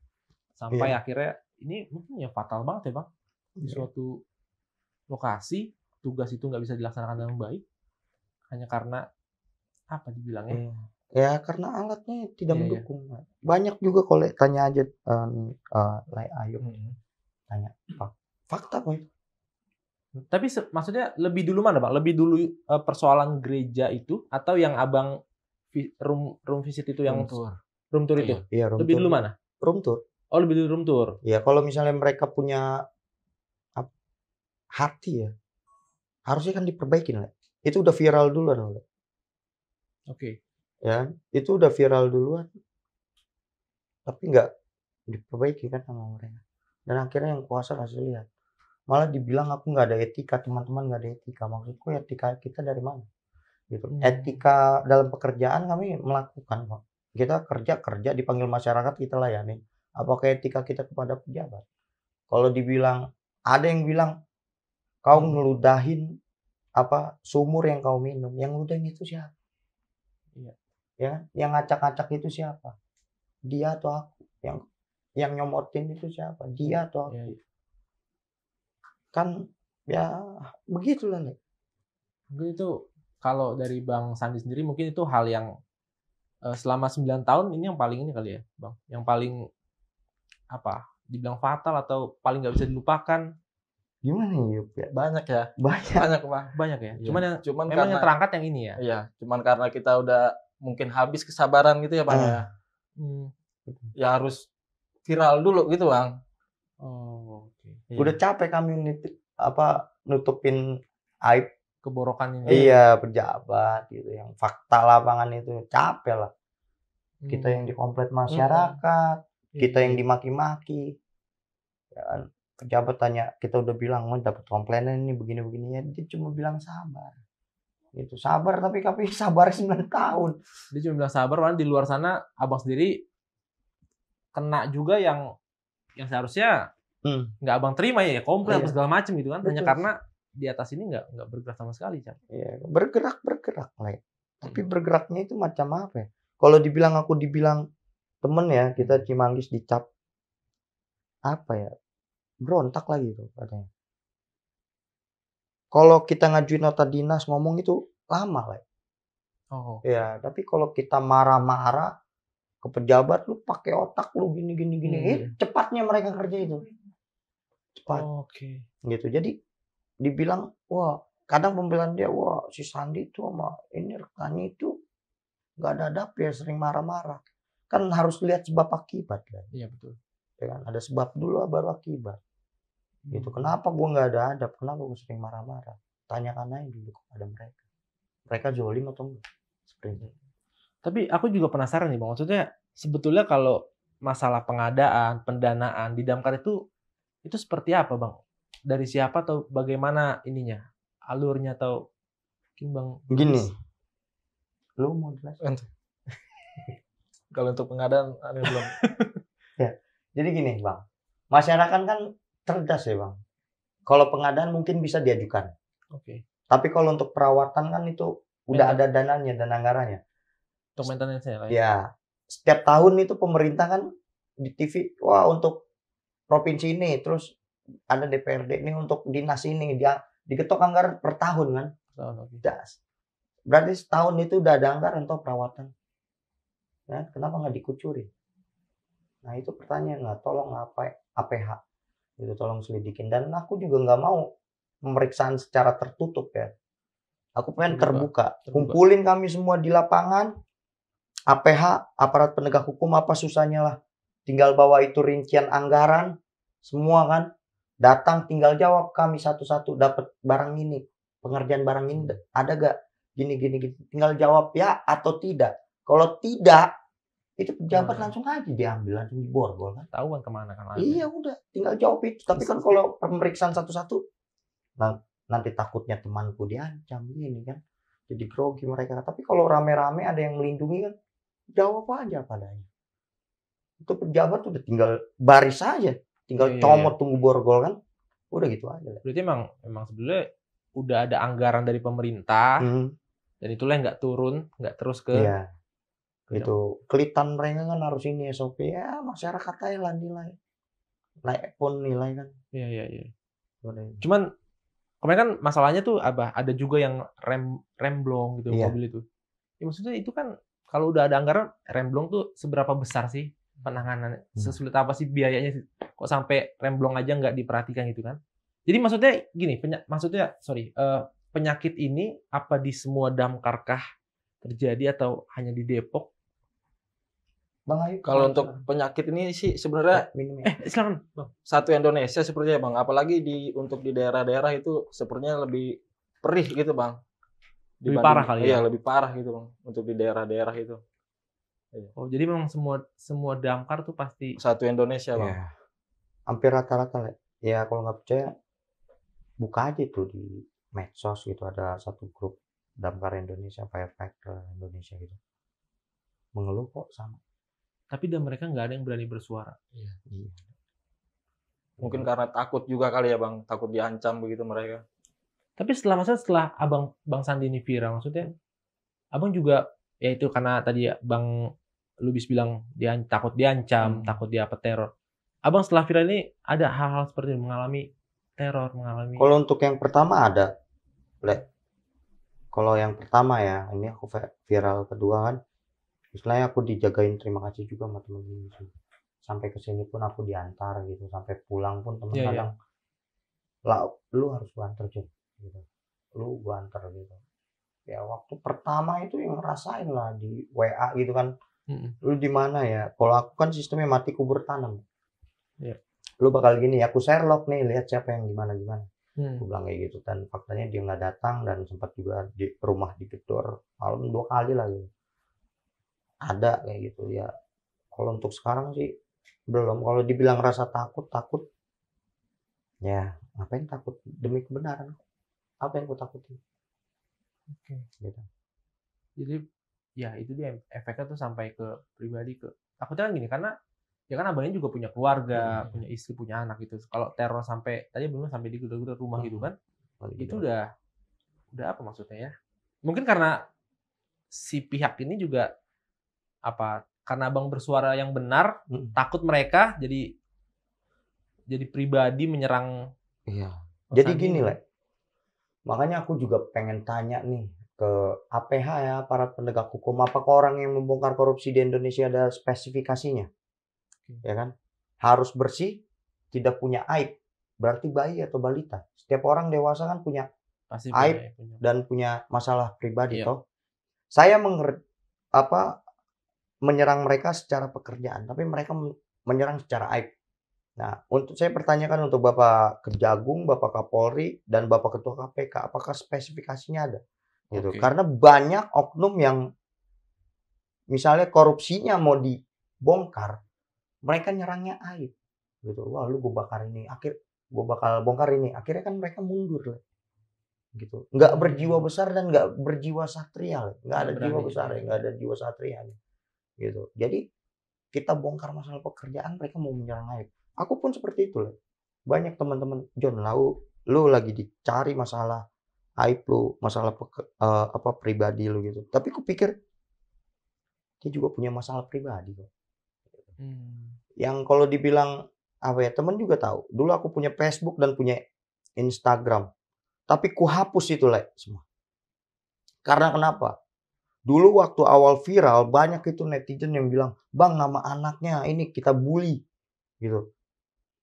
sampai akhirnya ini mungkin ya fatal banget ya, Bang. Di suatu lokasi tugas itu nggak bisa dilaksanakan dengan baik hanya karena apa dibilangnya? Ya karena alatnya tidak mendukung. Banyak juga kalau tanya aja Ayu, tanya fakta kok. Tapi maksudnya lebih dulu mana, Bang? Lebih dulu persoalan gereja itu atau yang Abang room visit itu, yang room tour itu? Iya, lebih dulu mana? Room tour. Oh, lebih dulu room tour. Ya kalau misalnya mereka punya hati ya, harusnya kan diperbaikin lah. Itu udah viral duluan. Oke. Ya, itu udah viral duluan. Tapi nggak diperbaiki kan sama mereka. Dan akhirnya yang kuasa kasih lihat. Malah dibilang aku nggak ada etika, teman-teman nggak ada etika. Maksudku etika kita dari mana? Gitu. Etika dalam pekerjaan kami melakukan kok. Kita kerja dipanggil masyarakat kita layani. Apakah etika kita kepada pejabat? Kalau dibilang, ada yang bilang kau ngeludahin sumur yang kau minum, yang ludahin itu siapa? Iya. Ya, yang ngacak-ngacak itu siapa? Dia atau aku? Yang nyomotin itu siapa? Dia atau aku? Iya. Kan ya begitulah, Le. Mungkin itu kalau dari Bang Sandi sendiri mungkin itu hal yang selama 9 tahun ini yang paling ini kali ya, Bang. Yang paling dibilang fatal atau paling nggak bisa dilupakan. Gimana ya? Banyak ya. Banyak ya. Iya. Cuman memang yang terangkat yang ini ya. Iya, cuman karena kita udah mungkin habis kesabaran gitu ya, Bang ya. Ya harus viral dulu gitu, Bang. Oh, oke. Iya. Udah capek kami nutupin aib keborokan ini. Iya, pejabat gitu, yang fakta lapangan itu capek lah. Kita yang dikomplain masyarakat, kita yang dimaki-maki. Ya kan, pejabat tanya, kita udah bilang mau dapat komplainan ini begini-begini, ya dia cuma bilang sabar. Gitu, sabar, tapi sabar 9 tahun. Dia cuma bilang sabar, karena di luar sana Abang sendiri kena juga yang seharusnya nggak Abang terima ya, komplain segala macam gitu kan. Betul. Hanya karena di atas ini nggak bergerak sama sekali, Cak. Iya, bergerak lah. Tapi bergeraknya itu macam apa ya? Kalau aku dibilang temen ya, kita Cimanggis dicap berontak lagi tuh katanya. Kalau kita ngajuin nota dinas ngomong itu lama lah. Oh. Ya, tapi kalau kita marah-marah ke pejabat, lu pakai otak lu gini. Cepatnya mereka kerja itu. cepat. Oke. Gitu. Jadi dibilang, wah, kadang pembelaan dia, wah si Sandi itu sama ini rekannya itu nggak ada adab ya, sering marah-marah. Kan harus lihat sebab akibat kan. Iya betul. Ya kan? Ada sebab dulu baru akibat. Gitu. Kenapa gua nggak ada adab? Kenapa gua sering marah-marah? Tanyakan aja dulu kepada mereka. Mereka zolim atau enggak? Seperti itu. Tapi aku juga penasaran nih Bang, maksudnya sebetulnya kalau masalah pengadaan, pendanaan di Damkar itu seperti apa Bang? Dari siapa atau bagaimana ininya? Alurnya atau mungkin Bang? Gini, lu mau jelas? Kalau untuk pengadaan ada belum? Ya, jadi gini Bang, masyarakat kan cerdas ya Bang. Kalau pengadaan mungkin bisa diajukan. Oke. Tapi kalau untuk perawatan kan itu udah ada dananya dan anggarannya. Untuk maintenance-nya lah ya? Ya, setiap tahun itu pemerintah kan di TV, wah untuk provinsi ini, terus ada DPRD ini untuk dinas ini, dia diketok anggaran per tahun kan. Berarti setahun itu udah ada anggaran atau perawatan. Ya, kenapa nggak dikucuri? Nah itu pertanyaan lah, tolong APH itu tolong selidikin. Dan aku juga nggak mau pemeriksaan secara tertutup ya. Aku pengen terbuka. Kumpulin kami semua di lapangan, APH, aparat penegak hukum, apa susahnya lah. Tinggal bawa itu rincian anggaran, semua kan. Datang tinggal jawab kami satu-satu, dapat barang ini, pengerjaan barang ini ada gak? Gini. Tinggal jawab ya atau tidak. Kalau tidak, itu pejabat langsung aja diambil, langsung diborgol kan. Tahu kan kemana kan? Iya udah, tinggal jawab itu. Tapi kan kalau pemeriksaan satu-satu, nanti takutnya temanku diancam gini kan. Jadi grogi mereka. Tapi kalau rame-rame ada yang melindungi kan, jawab aja padanya. Itu pejabat udah tinggal baris aja, tinggal comot tunggu borgol kan. Udah gitu aja. Berarti emang sebenarnya udah ada anggaran dari pemerintah dan itulah yang nggak turun, nggak terus ke. Iya. Itu kelitan mereka kan harus ini SOP ya, masyarakat aja lah nilai. Naik pun nilai kan. Iya. Cuman kemarin kan masalahnya tuh ada juga yang remblong gitu mobil itu. Ya, maksudnya itu kan kalau udah ada anggaran remblong tuh seberapa besar sih penanganan? Sesulit apa sih biayanya sih? Kok sampai remblong aja nggak diperhatikan gitu kan? Jadi maksudnya gini, penyakit ini apa di semua damkarkah terjadi atau hanya di Depok? Bang Ayu, kalau untuk penyakit ini sih sebenarnya silakan Bang. Satu Indonesia sepertinya Bang, apalagi untuk di daerah-daerah itu sepertinya lebih perih gitu Bang. Lebih parah kali ya? Iya, lebih parah gitu Bang untuk di daerah-daerah itu. Oh, jadi memang semua damkar tuh pasti satu Indonesia Bang. Ya. Hampir rata-rata lah. Ya kalau nggak percaya buka aja tuh di medsos gitu, ada satu grup damkar Indonesia, firefighter Indonesia gitu. Mengeluh kok sama. Tapi dan mereka nggak ada yang berani bersuara. Iya. Mungkin karena takut juga kali ya Bang, takut diancam begitu mereka. Tapi setelah Bang Sandi ini viral, maksudnya Abang juga ya itu karena tadi Bang Lubis bilang dia takut diancam, takut dia teror. Abang setelah viral ini ada hal-hal seperti mengalami teror, Kalau untuk yang pertama ada, Kalau yang pertama ya, ini aku viral kedua kan. Istilahnya aku dijagain, terima kasih juga sama temen-temen. Sampai kesini pun aku diantar gitu, sampai pulang pun temen kadang, lah lu harus gua antar gitu, lu gua antar gitu. Ya waktu pertama itu yang ngerasain lah di WA gitu kan, lu di mana ya? Kalau aku kan sistemnya mati kubur tanam. Lu bakal gini, aku Sherlock nih, lihat siapa yang gimana. Aku bilang kayak gitu, dan faktanya dia nggak datang dan sempat juga di rumah digedor malam 2 kali lah gitu. Ada kayak gitu ya. Kalau untuk sekarang sih belum. Kalau dibilang rasa takut, ya ngapain takut, demi kebenaran. Apa yang aku takutin? Gitu. Jadi ya itu dia efeknya tuh sampai ke pribadi, ke takutnya kan gini, karena ya kan abangnya juga punya keluarga, punya istri, punya anak gitu. Kalau teror sampai tadi belum sampai di gedor-gedor rumah gitu kan, itu udah apa maksudnya ya? Mungkin karena si pihak ini juga karena abang bersuara yang benar, takut mereka jadi pribadi menyerang. Iya. Jadi gini lah. Makanya aku juga pengen tanya nih ke APH ya, aparat penegak hukum, apakah orang yang membongkar korupsi di Indonesia ada spesifikasinya? Ya kan? Harus bersih, tidak punya aib, berarti bayi atau balita. Setiap orang dewasa kan punya Pasti aib punya. dan punya masalah pribadi Iya. toh. Saya menyerang mereka secara pekerjaan, tapi mereka menyerang secara aib. Nah, untuk saya pertanyakan untuk Bapak Kejagung, Bapak Kapolri, dan Bapak Ketua KPK, apakah spesifikasinya ada? Gitu. Oke. Karena banyak oknum yang misalnya korupsinya mau dibongkar, mereka nyerangnya aib. Gitu. Wah, lu gue bakar ini, gue bakal bongkar ini. Akhirnya kan mereka mundur lah. Gitu. Nggak berjiwa besar dan nggak berjiwa satria. Nggak ada jiwa besar, nggak ada jiwa satria. Gitu. Jadi kita bongkar masalah pekerjaan, mereka mau menyerang aib. Aku pun seperti itu lah. Banyak teman-teman, John, lu lagi dicari masalah aib lu, masalah pribadi lu gitu. Tapi aku pikir dia juga punya masalah pribadi kok. Yang kalau dibilang teman juga tahu. Dulu aku punya Facebook dan punya Instagram. Tapi ku hapus itu lah semua. Karena kenapa? Dulu waktu awal viral banyak itu netizen yang bilang, "Bang, nama anaknya ini kita bully." Gitu.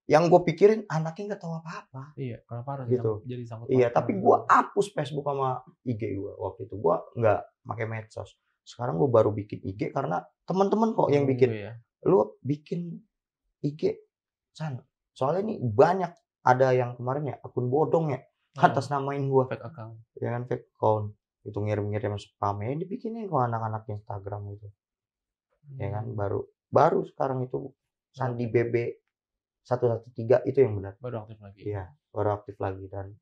Yang gue pikirin anaknya nggak tahu apa-apa. Iya, kenapa harus gitu. jadi sangkut Iya, tapi gue hapus Facebook sama IG gue waktu itu. Gue nggak pakai medsos. Sekarang gue baru bikin IG karena teman-teman kok yang bikin. Iya. Lu bikin IG sana. Soalnya ini banyak ada yang kemarin ya akun bodong ya atas namain gue. Fake account. Ya kan fake account. Itu ngirim-ngirim spam ya dibikinin kok anak-anak Instagram itu. Ya kan baru sekarang itu Sandi BB 113 itu yang benar. Baru aktif lagi. Iya, baru aktif lagi dan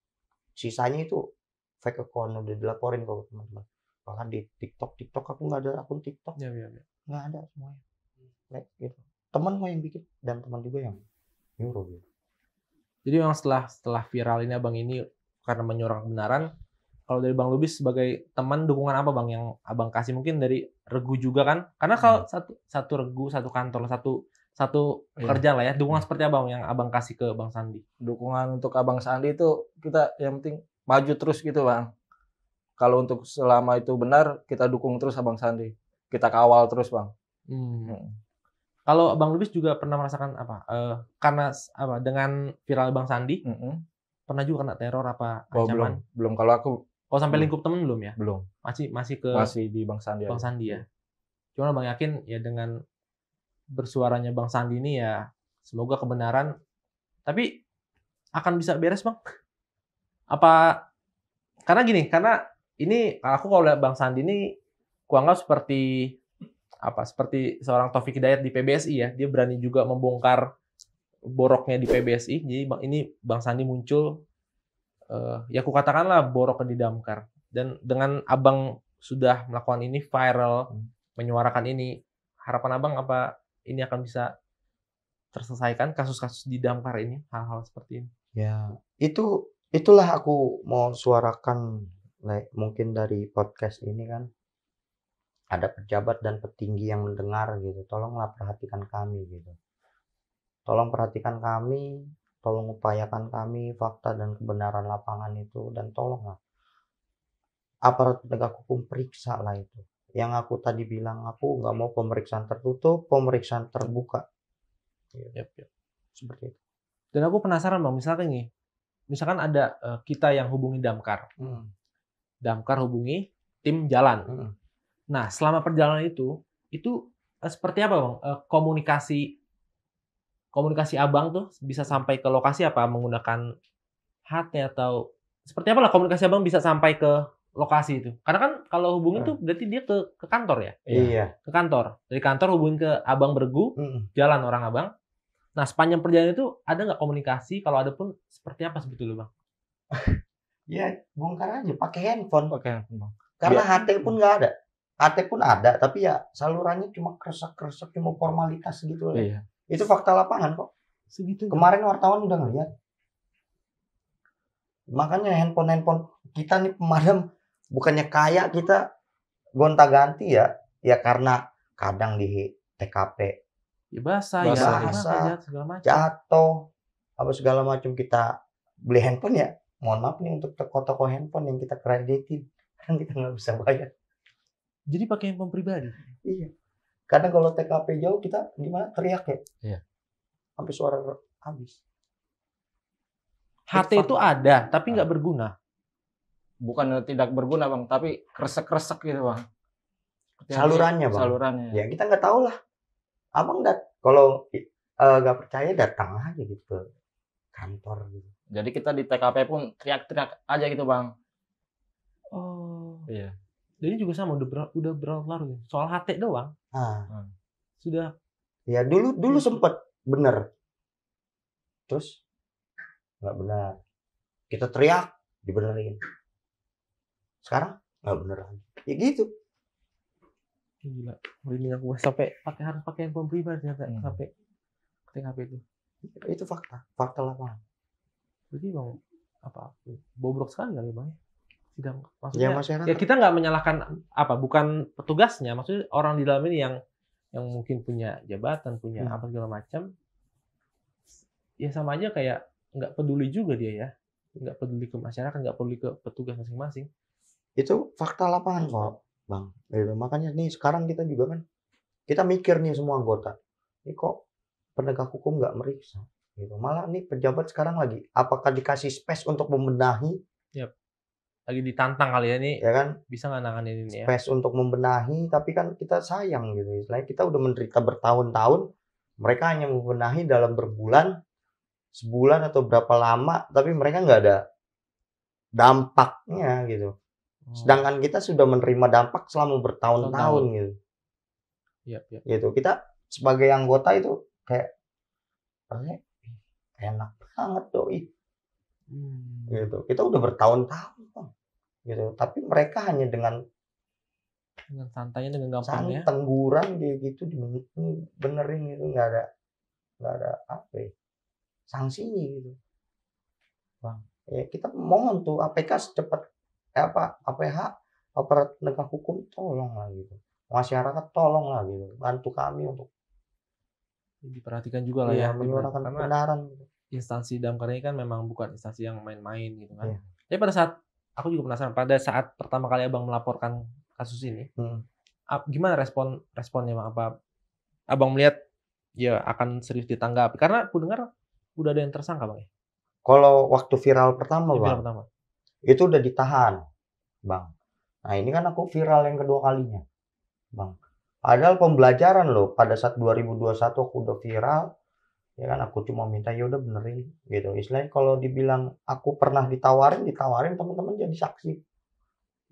sisanya itu fake account udah dilaporin ke teman-teman. Bahkan di TikTok aku nggak ada akun TikTok. Iya. Nggak ada semuanya. Gitu. Teman mau yang bikin dan teman juga yang nyuruh gitu. Jadi memang setelah viral ini abang ini karena menyuarakan kebenaran, kalau dari Bang Lubis sebagai teman dukungan apa Bang yang abang kasih mungkin dari Regu juga kan? Karena kalau satu Regu, satu kantor, satu pekerjaan lah ya, dukungan seperti apa yang abang kasih ke Bang Sandi? Dukungan untuk Abang Sandi itu kita yang penting maju terus gitu Bang. Kalau untuk selama itu benar, kita dukung terus Abang Sandi. Kita kawal terus Bang. Kalau Bang Lubis juga pernah merasakan apa? Karena dengan viral Bang Sandi, pernah juga kena teror apa ancaman? Belum. Kalau aku sampai lingkup temen belum ya? Belum. Masih di Bang Sandi. Bang Sandi ya. Cuma Bang yakin ya dengan bersuaranya Bang Sandi ini ya semoga kebenaran. Tapi akan bisa beres Bang? Karena ini aku kalau lihat Bang Sandi ini kuanggap seperti seorang Taufik Hidayat di PBSI ya. Dia berani juga membongkar boroknya di PBSI. Jadi ini Bang Sandi muncul ya aku katakanlah borok di Damkar. Dan dengan abang sudah melakukan ini viral, menyuarakan ini, harapan abang apa ini akan bisa terselesaikan kasus-kasus di Damkar ini, hal-hal seperti ini? Ya, itulah aku mau suarakan mungkin dari podcast ini kan. Ada pejabat dan petinggi yang mendengar gitu. Tolonglah perhatikan kami gitu. Tolong perhatikan kami, tolong upayakan kami fakta dan kebenaran lapangan itu dan tolonglah aparat penegak hukum periksa lah itu. Yang aku tadi bilang aku nggak mau pemeriksaan tertutup, pemeriksaan terbuka. Yep. Seperti itu. Dan aku penasaran Bang, misalkan ada kita yang hubungi Damkar. Damkar hubungi tim jalan. Nah, selama perjalanan itu seperti apa Bang? Komunikasi abang tuh bisa sampai ke lokasi apa menggunakan HT atau seperti apa lah komunikasi abang bisa sampai ke lokasi itu? Karena kan kalau hubungin tuh berarti dia ke kantor ya? Iya. Ke kantor. Dari kantor hubungin ke abang Bergu, jalan orang abang. Nah, sepanjang perjalanan itu ada nggak komunikasi? Kalau ada pun seperti apa sebetulnya Bang? Ya, bongkar aja pakai handphone. Bang. Karena HT pun nggak ada. HT pun ada, tapi ya salurannya cuma kresek-kresek, cuma formalitas gitu. Iya. Itu fakta lapangan kok. Segitu. Kemarin wartawan udah ngeliat. Makanya handphone kita nih pemadam bukannya kaya kita gonta-ganti ya karena kadang di TKP ya basah, segala macam. Jatuh apa segala macam kita beli handphone ya. Mohon maaf nih untuk toko-toko handphone yang kita kreditin kan kita nggak bisa bayar. Jadi pakai handphone pribadi. Iya. Kadang kalau TKP jauh kita gimana teriak ya. Iya. Sampai suara habis. HT itu ada, tapi nggak berguna. Bukan tidak berguna bang, tapi kresek-kresek gitu bang. Salurannya bang. Salurannya. Ya kita nggak tahu lah. Abang kalau nggak percaya datang aja gitu ke kantor gitu. Jadi kita di TKP pun teriak-teriak aja gitu bang. Oh. Iya. Jadi juga sama udah berlarut soal HT doang. Sudah. Ya dulu sempet bener. Terus nggak benar. Kita teriak dibenerin. Sekarang nggak bener lagi. Ya gitu. Gila. Merinding aku sampai harus pakai handphone pribadi ternyata sampai TKP itu. Itu fakta lapangan. Jadi bang apa bobrok sekali kali bang. Sidang Ya, maksudnya ya kita nggak menyalahkan bukan petugasnya, maksudnya orang di dalam ini yang mungkin punya jabatan, punya apa segala macam. Ya sama aja kayak nggak peduli juga dia ya, nggak peduli ke masyarakat, nggak peduli ke petugas masing-masing. Itu fakta lapangan kok bang. Makanya nih sekarang kita juga kan kita mikir nih semua anggota, ini kok penegak hukum nggak meriksa gitu. Malah nih pejabat sekarang lagi apakah dikasih space untuk membenahi? Yep. Lagi ditantang kali ya nih, ya kan, bisa nggak nanganin ini ya? Space untuk membenahi, tapi kan kita sayang gitu. Istilahnya kita udah menderita bertahun-tahun, mereka hanya membenahi dalam sebulan atau berapa lama, tapi mereka nggak ada dampaknya gitu. Sedangkan kita sudah menerima dampak selama bertahun-tahun gitu. Yep. Gitu. Kita sebagai anggota itu kayak enak banget doi. Gitu. Kita udah bertahun-tahun bang. Gitu. Tapi mereka hanya dengan santainya, dengan gampangnya tengguran kayak gitu benerin itu nggak ada sanksinya gitu bang. Ya kita mohon tuh APK secepat APH, aparat penegak hukum, tolonglah gitu, masyarakat tolonglah gitu, bantu kami untuk diperhatikan juga lah ya, menyuarakan kebenaran gitu. Instansi damkar ini kan memang bukan instansi yang main-main gitu kan. Tapi pada saat aku juga penasaran, pada saat pertama kali abang melaporkan kasus ini, gimana responnya bang? Apa abang melihat ya akan serius ditanggapi? Karena aku dengar udah ada yang tersangka bang ya? Kalau waktu viral pertama bang, viral pertama. Itu udah ditahan bang. Nah ini kan aku viral yang kedua kalinya bang. Padahal pembelajaran loh, pada saat 2021 aku udah viral. Ya kan aku cuma minta ya udah benerin gitu. Istilahnya kalau dibilang aku pernah ditawarin teman-teman jadi saksi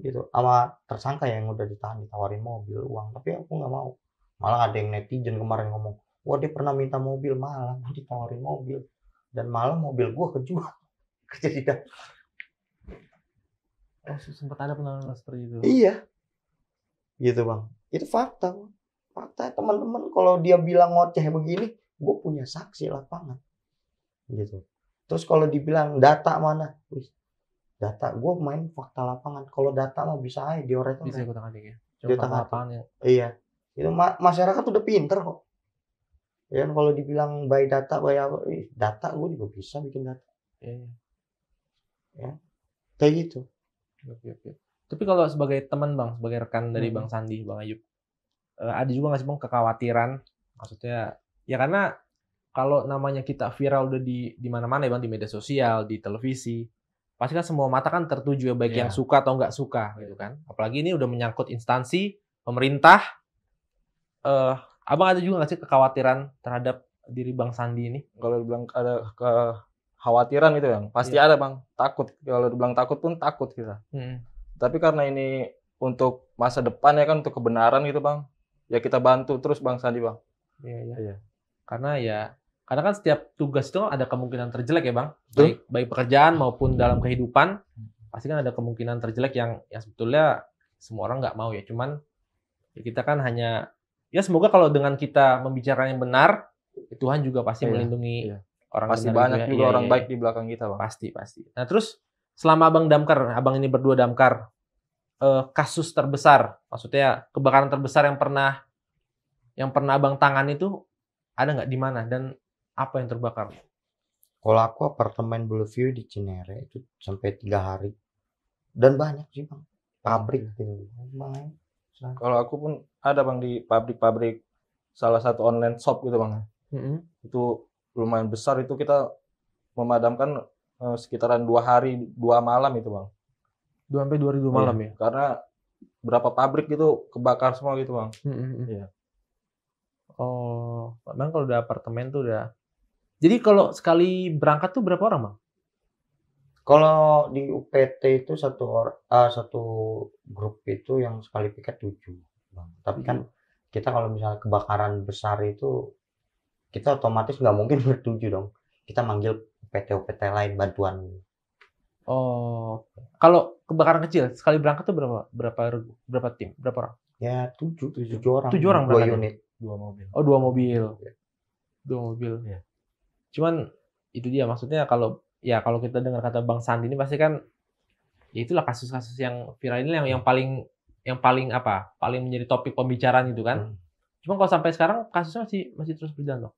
gitu, sama tersangka yang udah ditawarin mobil, uang, tapi aku nggak mau. Malah ada yang netizen kemarin ngomong, wah dia pernah minta mobil, malah ditawarin mobil, dan malah mobil gua kejual. Jadi sempat ada pengalaman seperti itu. Iya gitu bang, itu fakta teman-teman. Kalau dia bilang ngoceh begini, gue punya saksi lapangan gitu. Terus kalau dibilang data mana, data gue main fakta lapangan. Kalau data mah bisa aja dioret-oret, bisa kutak-atik ya, cuma lapangan ya. Iya itu masyarakat udah pinter kok ya kan. Kalau dibilang by data data gue juga bisa bikin data ya kayak gitu. Tapi kalau sebagai teman bang, sebagai rekan dari Bang Sandi, Bang Ayub, ada juga nggak sih bang kekhawatiran? Maksudnya ya karena kalau namanya kita viral udah di mana-mana ya bang, di media sosial, di televisi, pasti kan semua mata kan tertuju ya, baik yang suka atau nggak suka gitu kan. Apalagi ini udah menyangkut instansi pemerintah. Abang ada juga nggak sih kekhawatiran terhadap diri Bang Sandi ini? Kalau dibilang ada kekhawatiran itu bang, pasti ada bang. Takut. Kalau dibilang takut pun takut kita. Tapi karena ini untuk masa depan ya kan, untuk kebenaran gitu bang, ya kita bantu terus Bang Sandi bang. Iya. Karena kan setiap tugas itu ada kemungkinan terjelek ya bang, baik pekerjaan maupun dalam kehidupan, pasti kan ada kemungkinan terjelek yang sebetulnya semua orang nggak mau ya. Cuman ya kita kan hanya ya semoga kalau dengan kita membicarakan yang benar, Tuhan juga pasti melindungi orang. Pasti banyak juga orang baik di belakang kita bang. Pasti. Nah terus selama abang damkar, abang ini berdua damkar, kasus terbesar, maksudnya kebakaran terbesar yang pernah abang tangani itu ada nggak, di mana dan apa yang terbakar? Kalau aku apartemen Blueview di Cinere itu sampai 3 hari, dan banyak sih bang, pabrik gitu bang. Kalau aku pun ada bang di pabrik salah satu online shop gitu bang. Itu lumayan besar, itu kita memadamkan sekitaran 2 hari 2 malam itu Bang. 2 hari 2 malam ya? Karena berapa pabrik gitu kebakar semua gitu Bang. Iya. Oh, Bang kalau udah apartemen tuh udah. Jadi kalau sekali berangkat tuh berapa orang Bang? Kalau di UPT itu satu grup itu yang sekali piket 7, Bang. Tapi kan kita kalau misalnya kebakaran besar itu kita otomatis nggak mungkin ber-7 dong. Kita manggil UPT lain bantuan. Oh, kalau kebakaran kecil sekali berangkat tuh berapa tim? Berapa orang? Ya 7 orang. 7 orang 2 unit. 2 mobil. Oh, 2 mobil. Ya. 2 mobil. Iya. Cuman itu dia maksudnya kalau kita dengar kata Bang Sandi ini pasti kan ya itulah kasus-kasus yang viral ini yang paling paling menjadi topik pembicaraan itu kan. Cuma kalau sampai sekarang kasusnya masih terus berjalan loh.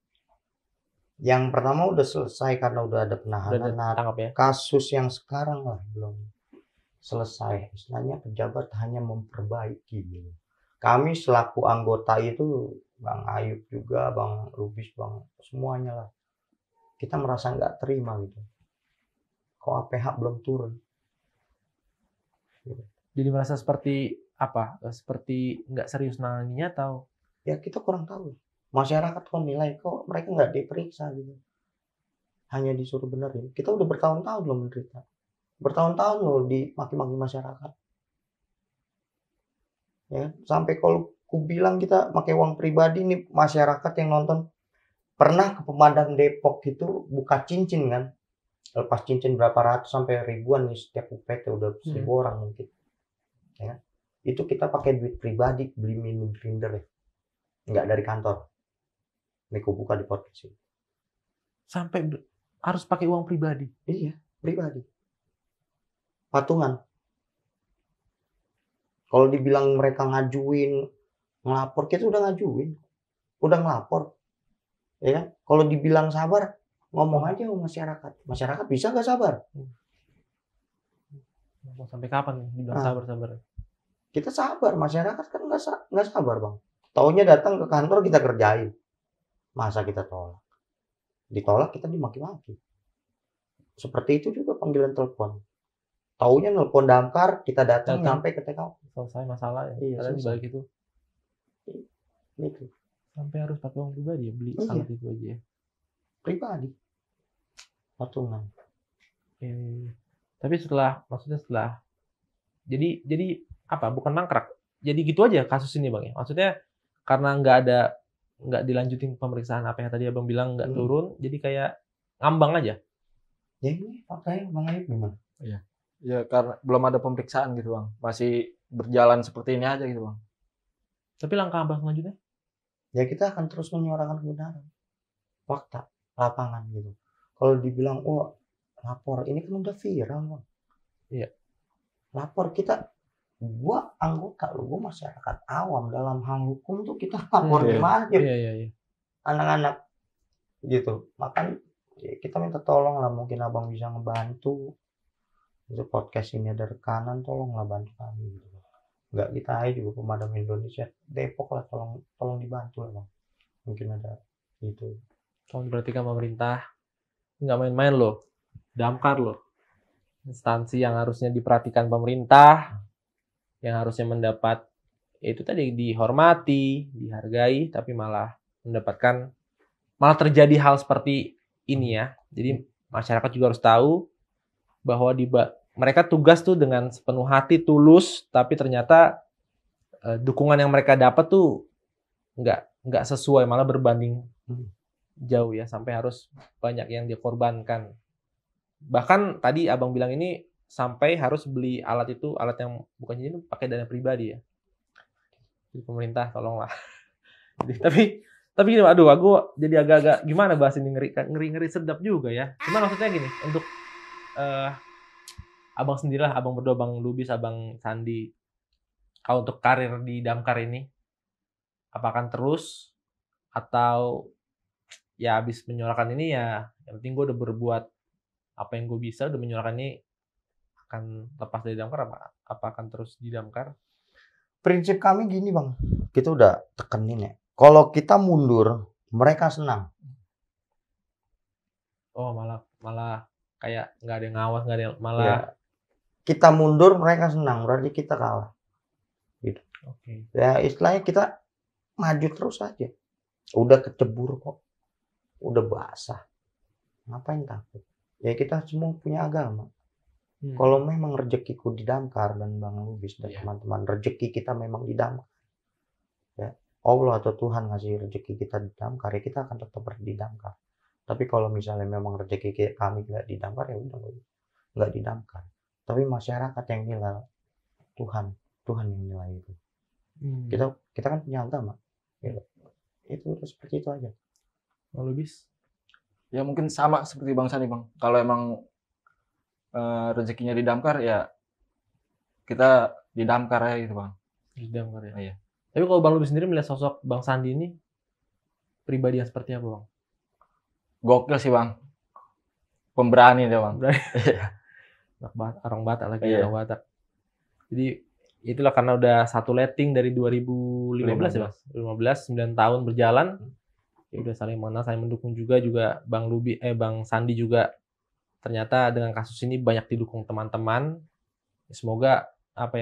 Yang pertama udah selesai karena udah ada penahanan. Tangkap ya. Kasus yang sekarang lah belum selesai. Istilahnya pejabat hanya memperbaiki gitu. Kami selaku anggota itu Bang Ayub juga, Bang Lubis, Bang semuanya lah. Kita merasa nggak terima gitu. Kok APH belum turun? Jadi merasa seperti apa? Seperti nggak serius nanganinya atau? Ya kita kurang tahu. Masyarakat kok nilai kok mereka nggak diperiksa gitu. Hanya disuruh benerin. Kita udah bertahun-tahun loh menderita. Bertahun-tahun loh dimaki-maki masyarakat. Ya, sampai kalau ku bilang kita pakai uang pribadi nih masyarakat yang nonton pernah ke Pemadam Depok itu buka cincin kan. Lepas cincin berapa ratus sampai ribuan nih setiap UPT udah 1000 orang mungkin. Ya. Itu kita pakai duit pribadi beli minum grinder ya. Enggak dari kantor. Ini aku buka di podcast ini. Sampai harus pakai uang pribadi? Iya, pribadi. Patungan. Kalau dibilang mereka ngajuin, ngelapor, kita udah ngajuin. Udah ngelapor. Ya kan? Kalau dibilang sabar, ngomong aja sama masyarakat. Masyarakat bisa nggak sabar? Mau sampai kapan dibilang sabar-sabar? Kita sabar, masyarakat kan nggak sabar Bang. Taunya datang ke kantor kita kerjain. Masa kita tolak? Ditolak kita dimaki-maki. Seperti itu juga panggilan telepon. Taunya nelpon damkar, kita datang sampai ke TKP. Selesai masalah ya. Iya, Kalian balik itu. Gitu. Sampai harus pakai uang pribadi ya beli alat itu aja ya. Pribadi. Patungan. Tapi maksudnya setelah jadi apa? Bukan mangkrak. Jadi gitu aja kasus ini Bang ya. Maksudnya karena nggak dilanjutin pemeriksaan apa yang tadi Abang bilang nggak turun, jadi kayak ngambang aja. Ya ini faktanya Bang Ayub gimana? Iya. Ya karena belum ada pemeriksaan gitu Bang. Masih berjalan seperti ini aja gitu Bang. Tapi langkah Abang selanjutnya? Ya kita akan terus menyuarakan kebenaran. Fakta, lapangan gitu. Kalau dibilang, oh lapor, ini kan udah viral Bang. Iya. Lapor gua anggota lu, gua masyarakat awam dalam hal hukum tuh kita lapor gimana aja. Iya. Anak-anak gitu. Makan ya kita minta tolong lah, mungkin Abang bisa ngebantu. Itu podcast ini ada rekanan, tolonglah bantu kami gitu. Enggak kita aja juga Pemadam Indonesia Depok lah, tolong dibantu lah Bang. Mungkin ada gitu. Berarti kan pemerintah nggak main-main loh. Damkar loh. Instansi yang harusnya diperhatikan pemerintah, yang harusnya mendapat itu tadi dihormati, dihargai, tapi malah terjadi hal seperti ini ya. Jadi masyarakat juga harus tahu bahwa mereka tugas tuh dengan sepenuh hati, tulus, tapi ternyata dukungan yang mereka dapat tuh nggak sesuai, malah berbanding jauh ya, sampai harus banyak yang dikorbankan. Bahkan tadi Abang bilang ini sampai harus beli alat yang bukan ini pakai dana pribadi ya. Jadi pemerintah tolonglah. Tapi gini, aduh aku jadi agak-agak gimana bahas ini, ngeri sedap juga ya. Cuman maksudnya gini, untuk Abang sendirilah, Abang berdua, Bang Lubis, Abang Sandi, kalau untuk karir di damkar ini, apakah akan terus atau ya habis menyuarakan ini ya yang penting gue udah berbuat apa yang gue bisa, udah menyuarakan ini, akan lepas dari damkar apa akan terus di damkar? Prinsip kami gini Bang, kita udah tekenin ya. Kalau kita mundur, mereka senang. Oh malah kayak nggak ada yang ngawas, nggak ada yang malah Ya. Kita mundur mereka senang, berarti kita kalah. Gitu. Oke. Ya istilahnya kita maju terus aja. Udah kecebur kok. Udah basah. Ngapain takut? Ya kita semua punya agama. Kalau memang rezekiku di Damkar dan Bang Lubis dan teman-teman, rezeki kita memang di Damkar. Ya, Allah atau Tuhan ngasih rezeki kita di Damkar, ya kita akan tetap di Damkar. Tapi kalau misalnya memang rezeki kami nggak di Damkar, ya udah nggak di Damkar. Tapi masyarakat yang nilai, Tuhan yang nilai itu. Kita kan punya agama. Ya, itu seperti itu aja. Bang Lubis? Ya mungkin sama seperti Bang Sandi, Bang. Kalau emang rezekinya di Damkar, ya kita di Damkar aja gitu, Bang. Di Damkar ya. Iya. Tapi kalau Bang Lubis sendiri melihat sosok Bang Sandi ini pribadi yang seperti apa, Bang? Gokil sih, Bang. Pemberani dia, Bang. Orang Batak lagi, orang Batak. Jadi itulah karena udah satu letting dari 2015 ya, Mas. 15, 9 tahun berjalan. Ya udah saling mengenal, saling mendukung juga Bang Sandi juga ternyata dengan kasus ini banyak didukung teman-teman. Semoga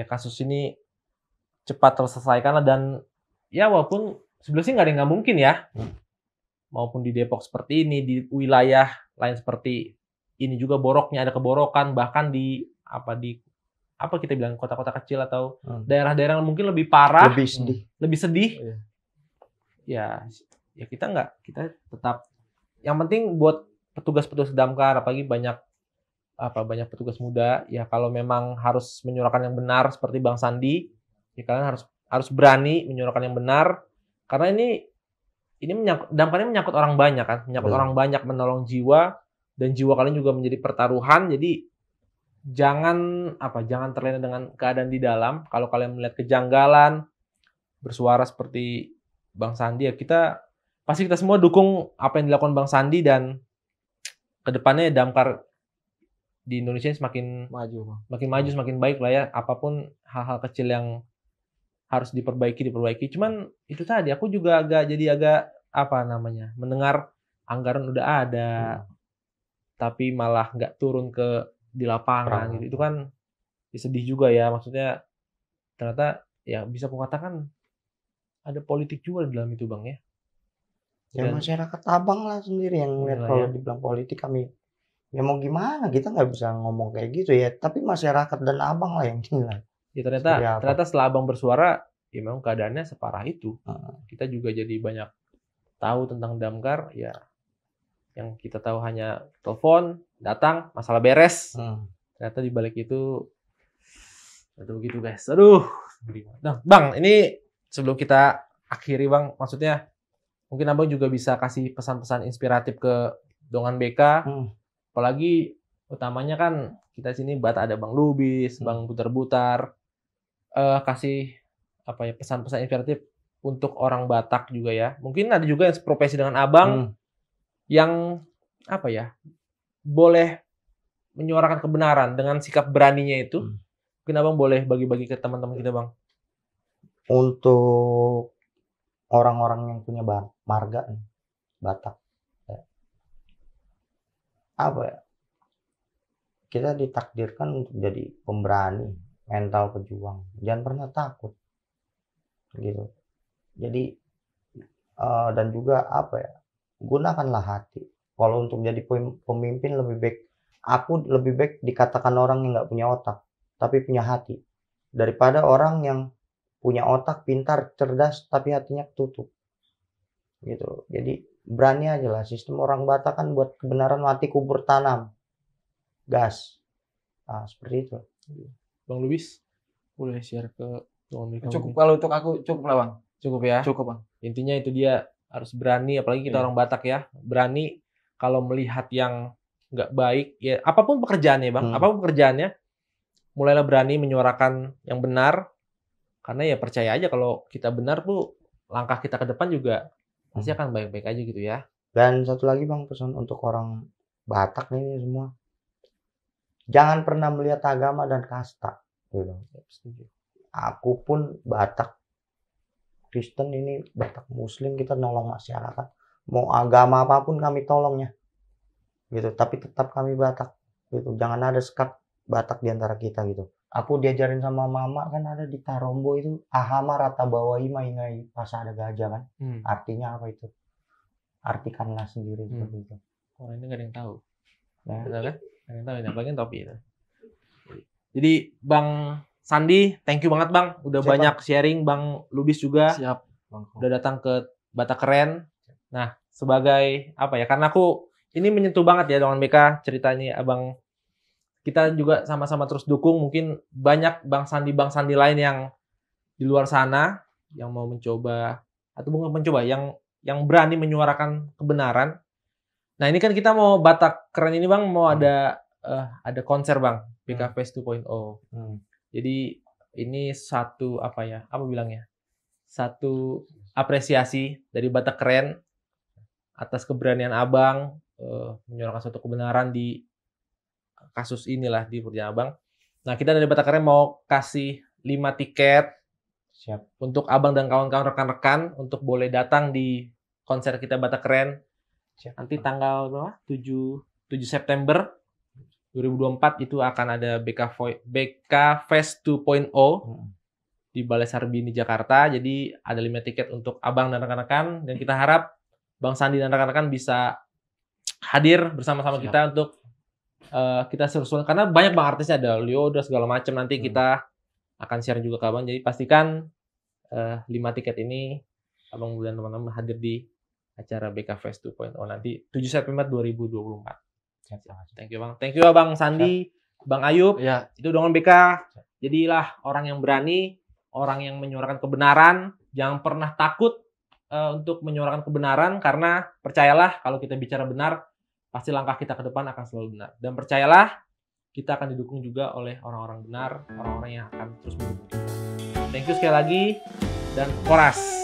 kasus ini cepat terselesaikan dan ya walaupun sebenarnya sih nggak ada yang nggak mungkin ya. Maupun di Depok seperti ini, di wilayah lain seperti ini juga boroknya, ada keborokan, bahkan di kita bilang kota-kota kecil atau daerah-daerah yang mungkin lebih parah, lebih sedih. Ya kita tetap, yang penting buat petugas-petugas Damkar, apalagi banyak petugas muda, ya kalau memang harus menyuarakan yang benar seperti Bang Sandi, ya kalian harus berani menyuarakan yang benar, karena ini Damkar ini menyangkut orang banyak kan, orang banyak, menolong jiwa, dan jiwa kalian juga menjadi pertaruhan. Jadi jangan terlena dengan keadaan di dalam. Kalau kalian melihat kejanggalan, bersuara seperti Bang Sandi, ya kita semua dukung apa yang dilakukan Bang Sandi, dan kedepannya Damkar di Indonesia semakin maju, semakin baik lah ya. Apapun hal-hal kecil yang harus diperbaiki. Cuman itu tadi aku juga agak mendengar anggaran udah ada, tapi malah nggak turun di lapangan gitu. Itu kan sedih juga ya. Maksudnya ternyata ya bisa kukatakan ada politik juga di dalam itu, Bang ya. Ya masyarakat Abang lah sendiri yang melihat kalau dibilang politik kami. Ya mau gimana, kita nggak bisa ngomong kayak gitu ya. Tapi masyarakat dan Abang lah yang nilai. Ya ternyata setelah Abang bersuara, ya memang keadaannya separah itu. Kita juga jadi banyak tahu tentang Damkar, ya yang kita tahu hanya telepon, datang, masalah beres. Ternyata di balik itu begitu guys. Aduh. Nah, Bang, ini sebelum kita akhiri, Bang, maksudnya mungkin Abang juga bisa kasih pesan-pesan inspiratif ke Dongan BK. Apalagi utamanya kan kita sini Batak ada Bang Lubis, Bang Butar-Butar. Kasih pesan-pesan inspiratif untuk orang Batak juga ya. Mungkin ada juga yang seprofesi dengan Abang yang boleh menyuarakan kebenaran dengan sikap beraninya itu. Mungkin Abang boleh bagi-bagi ke teman-teman kita, Bang. Untuk orang-orang yang punya marga Batak, kita ditakdirkan untuk jadi pemberani, mental pejuang. Jangan pernah takut, gitu. Jadi dan juga gunakanlah hati. Kalau untuk jadi pemimpin aku lebih baik dikatakan orang yang nggak punya otak tapi punya hati, daripada orang yang punya otak, pintar, cerdas, tapi hatinya tutup. Gitu. Jadi berani aja lah. Sistem orang Batak kan buat kebenaran mati kubur tanam. Gas. Seperti itu. Bang Lubis, boleh share ke cukup. Kalau untuk aku cukup lah, Bang. Cukup ya? Cukup, Bang. Intinya itu dia harus berani, apalagi kita orang Batak ya. Berani kalau melihat yang nggak baik, ya apapun pekerjaannya, Bang. Apapun pekerjaannya, mulailah berani menyuarakan yang benar. Karena ya percaya aja kalau kita benar tuh, langkah kita ke depan juga pasti akan baik-baik aja gitu ya. Dan satu lagi, Bang, pesan untuk orang Batak ini semua. Jangan pernah melihat agama dan kasta. Gitu. Aku pun Batak, Kristen ini, Batak Muslim, kita nolong masyarakat. Mau agama apapun kami tolongnya. Gitu. Tapi tetap kami Batak. gitu. Jangan ada sekat Batak di antara kita gitu. Aku diajarin sama mama kan ada di Tarombo itu ahama rata bawai maingai pas ada gajah kan. Artinya apa itu? Artikanlah sendiri seperti itu. Oh, ini nggak ada yang tahu. Ya. Betul kan? Nggak ada yang tahu ini bagian topi itu. Jadi Bang Sandi, thank you banget Bang. Udah banyak sharing. Bang Lubis juga. Siap. Udah datang ke Batak Keren. Nah, sebagai apa ya? Karena aku ini menyentuh banget ya dengan BK ceritanya Abang. Kita juga sama-sama terus dukung. Mungkin banyak Bang Sandi lain yang di luar sana yang mau mencoba atau bukan mencoba, yang berani menyuarakan kebenaran. Nah, ini kan kita mau Batak Keren ini Bang mau ada konser Bang, BK Fest 2.0. Jadi ini satu apa ya? Apa bilangnya? Satu apresiasi dari Batak Keren atas keberanian Abang menyuarakan suatu kebenaran di kasus inilah di perjalanan Abang. Nah, kita dari Batak Keren mau kasih 5 tiket untuk Abang dan kawan-kawan rekan-rekan untuk boleh datang di konser kita Batak Keren. Nanti tanggal berapa? 7 September 2024 itu akan ada BK Fest 2.0 di Balai Sarbini Jakarta. Jadi ada 5 tiket untuk Abang dan rekan-rekan dan kita harap Bang Sandi dan rekan-rekan bisa hadir bersama-sama kita untuk kita seru-seruan karena banyak Bang artisnya, ada Leo, udah segala macam. Nanti kita akan share juga ke Abang. Jadi pastikan 5 tiket ini Abang dan teman-teman hadir di acara BK Fest 2.0 nanti 7 September 2024. Thank you Bang. Thank you Bang Sandi, Bang Ayub. Ya. Itu dengan BK. Jadilah orang yang berani, orang yang menyuarakan kebenaran. Jangan pernah takut untuk menyuarakan kebenaran karena percayalah kalau kita bicara benar, pasti langkah kita ke depan akan selalu benar. Dan percayalah kita akan didukung juga oleh orang-orang benar, orang-orang yang akan terus mendukung kita. Thank you sekali lagi dan koras.